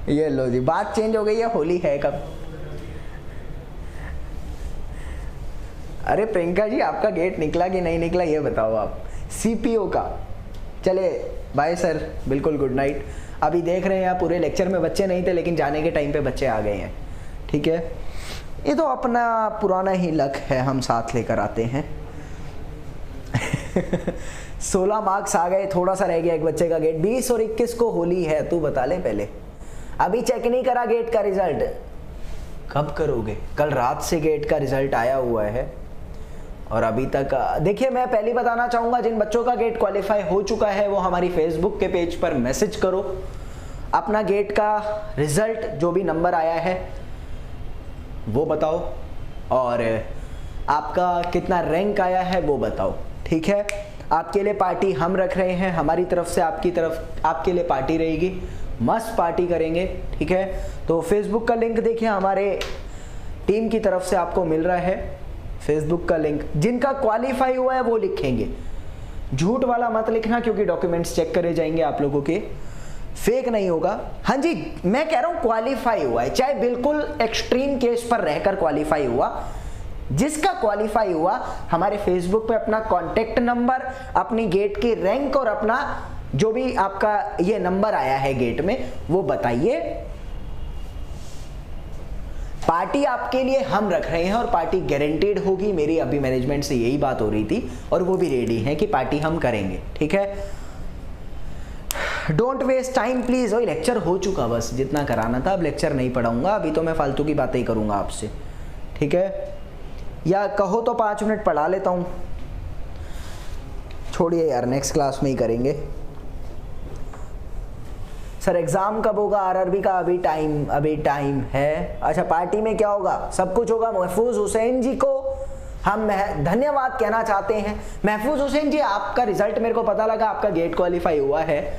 ये लो जी बात चेंज हो गई है, होली है कब? अरे प्रियंका जी आपका गेट निकला कि नहीं निकला ये बताओ आप। सीपीओ का चले बाय सर, बिल्कुल गुड नाइट। अभी देख रहे हैं आप पूरे लेक्चर में बच्चे नहीं थे लेकिन जाने के टाइम पे बच्चे आ गए हैं, ठीक है। ये तो अपना पुराना ही लक है, हम साथ लेकर आते हैं। 16 मार्क्स आ गए, थोड़ा सा रह गया एक बच्चे का गेट। 20 और 21 को होली है, तू बता ले पहले। अभी चेक नहीं करा गेट का रिजल्ट, कब करोगे? कल रात से गेट का रिजल्ट आया हुआ है और अभी तक देखिए मैं पहले बताना चाहूँगा जिन बच्चों का गेट क्वालिफाई हो चुका है वो हमारी फेसबुक के पेज पर मैसेज करो, अपना गेट का रिजल्ट जो भी नंबर आया है वो बताओ और आपका कितना रैंक आया है वो बताओ, ठीक है। आपके लिए पार्टी हम रख रहे हैं, हमारी तरफ से आपके लिए पार्टी रहेगी, मस्त पार्टी करेंगे, ठीक है। तो फेसबुक का लिंक देखिए हमारे टीम की तरफ से आपको मिल रहा है, फेसबुक का लिंक। जिनका क्वालिफाई हुआ है वो लिखेंगे, झूठ वाला मत लिखना क्योंकि डॉक्यूमेंट्स चेक करे जाएंगे आप लोगों के, फेक नहीं होगा। हाँ जी मैं कह रहा हूँ क्वालिफाई हुआ है, चाहे बिल्कुल एक्सट्रीम केस पर रहकर क्वालिफाई हुआ। जिसका क्वालिफाई हुआ हमारे फेसबुक पे अपना कॉन्टेक्ट नंबर, अपनी गेट की रैंक और अपना जो भी आपका ये नंबर आया है गेट में वो बताइए। पार्टी आपके लिए हम रख रहे हैं और पार्टी गारंटीड होगी, मेरी अभी मैनेजमेंट से यही बात हो रही थी और वो भी रेडी है कि पार्टी हम करेंगे, ठीक है। Don't waste time please. वही लेक्चर हो चुका, बस जितना कराना था, अब लेक्चर नहीं पढ़ाऊंगा, अभी तो मैं फालतू की बातें ही करूंगा आपसे, ठीक है। या कहो तो 5 मिनट पढ़ा लेता हूँ, छोड़िए यार नेक्स्ट क्लास में ही करेंगे। सर एग्जाम कब होगा आरआरबी का? अभी टाइम है। अच्छा पार्टी में क्या होगा? सब कुछ होगा। महफूज हुसैन जी को हम धन्यवाद कहना चाहते हैं। महफूज हुसैन जी आपका रिजल्ट मेरे को पता लगा, आपका गेट क्वालिफाई हुआ है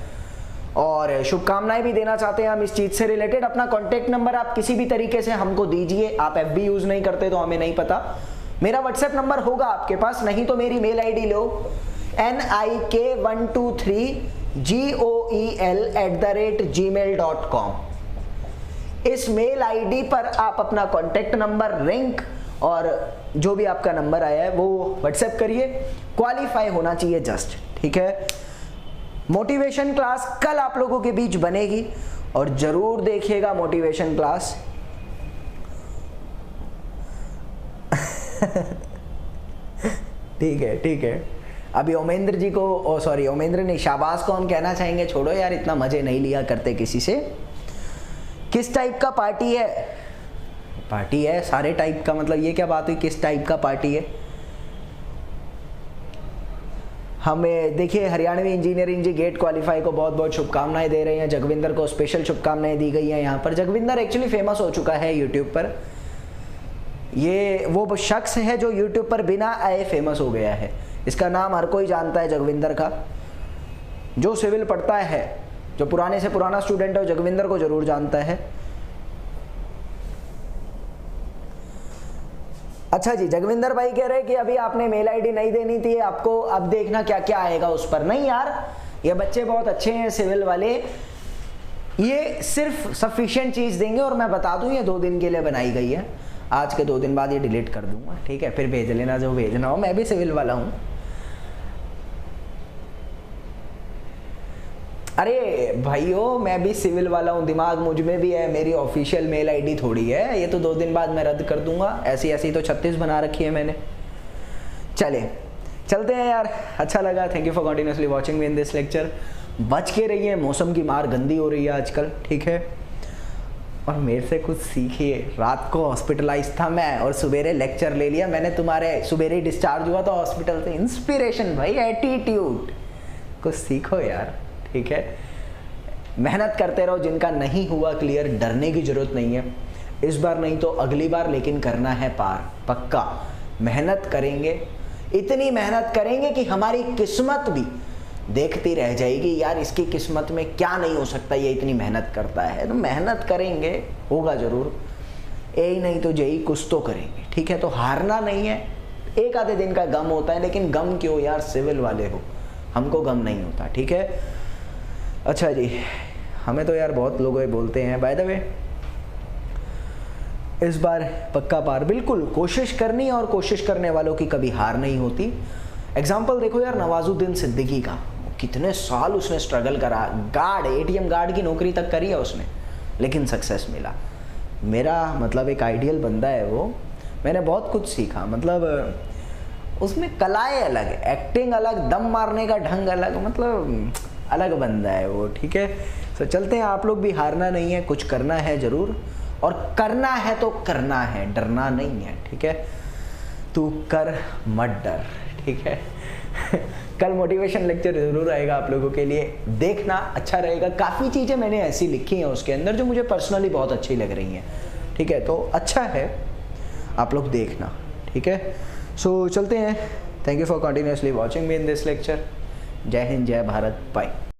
और शुभकामनाएं भी देना चाहते हैं हम इस चीज़ से रिलेटेड। अपना कॉन्टेक्ट नंबर आप किसी भी तरीके से हमको दीजिए, आप FB यूज़ नहीं करते तो हमें नहीं पता, मेरा व्हाट्सएप नंबर होगा आपके पास, नहीं तो मेरी मेल ID लो nik123goel@gmail.com। इस मेल ID पर आप अपना कॉन्टेक्ट नंबर, रैंक और जो भी आपका नंबर आया है वो व्हाट्सएप करिए। क्वालिफाई होना चाहिए जस्ट, ठीक है। मोटिवेशन क्लास कल आप लोगों के बीच बनेगी और जरूर देखिएगा मोटिवेशन क्लास। ठीक है ठीक है। अभी ओमेंद्र जी को, ओमेंद्र नहीं, शाबाश को हम कहना चाहेंगे छोड़ो यार इतना मजे नहीं लिया करते किसी से। किस टाइप का पार्टी है? पार्टी है सारे टाइप का, मतलब ये क्या बात हुई किस टाइप का पार्टी है? हमें देखिए हरियाणवी इंजीनियरिंग जी गेट क्वालिफाई को बहुत बहुत शुभकामनाएं दे रहे हैं। जगविंदर को स्पेशल शुभकामनाएं दी गई हैं यहाँ पर। जगविंदर एक्चुअली फेमस हो चुका है यूट्यूब पर, ये वो शख्स है जो यूट्यूब पर बिना आए फेमस हो गया है। इसका नाम हर कोई जानता है जगविंदर का। जो सिविल पढ़ता है, जो पुराने से पुराना स्टूडेंट है वो जगविंदर को जरूर जानता है। अच्छा जी, जगविंदर भाई कह रहे हैं कि अभी आपने मेल ID नहीं देनी थी आपको, अब देखना क्या क्या आएगा उस पर। नहीं यार, ये बच्चे बहुत अच्छे हैं सिविल वाले, ये सिर्फ सफिशिएंट चीज़ देंगे और मैं बता दूं ये 2 दिन के लिए बनाई गई है। आज के 2 दिन बाद ये डिलीट कर दूंगा, ठीक है। फिर भेज लेना जो भेजना हो, मैं भी सिविल वाला हूँ। अरे भाइयों, मैं भी सिविल वाला हूँ, दिमाग मुझ में भी है, मेरी ऑफिशियल मेल आईडी थोड़ी है, ये तो 2 दिन बाद मैं रद्द कर दूंगा, ऐसी ऐसी तो 36 बना रखी है मैंने। चले चलते हैं यार, अच्छा लगा, thank you for continuously watching me in this lecture. बच के रहिए, मौसम की मार गंदी हो रही है आजकल, ठीक है, और मेरे से कुछ सीखिए। रात को हॉस्पिटलाइज था मैं और सवेरे लेक्चर ले लिया मैंने, तुम्हारे सवेरे डिस्चार्ज हुआ तो हॉस्पिटल से। इंस्पिरेशन भाई, एटीट्यूड, कुछ सीखो यार, ठीक है। मेहनत करते रहो, जिनका नहीं हुआ क्लियर डरने की जरूरत नहीं है, इस बार नहीं तो अगली बार, लेकिन करना है पार, पक्का। मेहनत करेंगे, इतनी मेहनत करेंगे कि हमारी किस्मत भी देखती रह जाएगी, यार इसकी किस्मत में क्या नहीं हो सकता, ये इतनी मेहनत करता है। तो मेहनत करेंगे, होगा जरूर, यही नहीं तो जेई कुछ तो करेंगे, ठीक है। तो हारना नहीं है, एक आधे दिन का गम होता है, लेकिन गम क्यों यार, सिविल वाले हो, हमको गम नहीं होता, ठीक है। अच्छा जी, हमें तो यार बहुत लोग बोलते हैं, बाय द वे इस बार पक्का पार, बिल्कुल कोशिश करनी, और कोशिश करने वालों की कभी हार नहीं होती। एग्जाम्पल देखो यार, नवाजुद्दीन सिद्दीकी का, कितने साल उसने स्ट्रगल करा, गार्ड, एटीएम गार्ड की नौकरी तक करी है उसने, लेकिन सक्सेस मिला। मेरा मतलब एक आइडियल बंदा है वो, मैंने बहुत कुछ सीखा, मतलब उसमें कलाएं अलग, एक्टिंग अलग, दम मारने का ढंग अलग, मतलब अलग बंदा है वो, ठीक है। तो चलते हैं, आप लोग भी हारना नहीं है, कुछ करना है जरूर, और करना है तो करना है, डरना नहीं है, ठीक है। तू कर मत डर, ठीक है। कल मोटिवेशन लेक्चर जरूर आएगा आप लोगों के लिए, देखना, अच्छा रहेगा। काफ़ी चीज़ें मैंने ऐसी लिखी हैं उसके अंदर जो मुझे पर्सनली बहुत अच्छी लग रही हैं, ठीक है। तो अच्छा है, आप लोग देखना, ठीक है। सो चलते हैं, thank you for continuously watching me in this lecture. जय हिंद, जय भारत, बाय।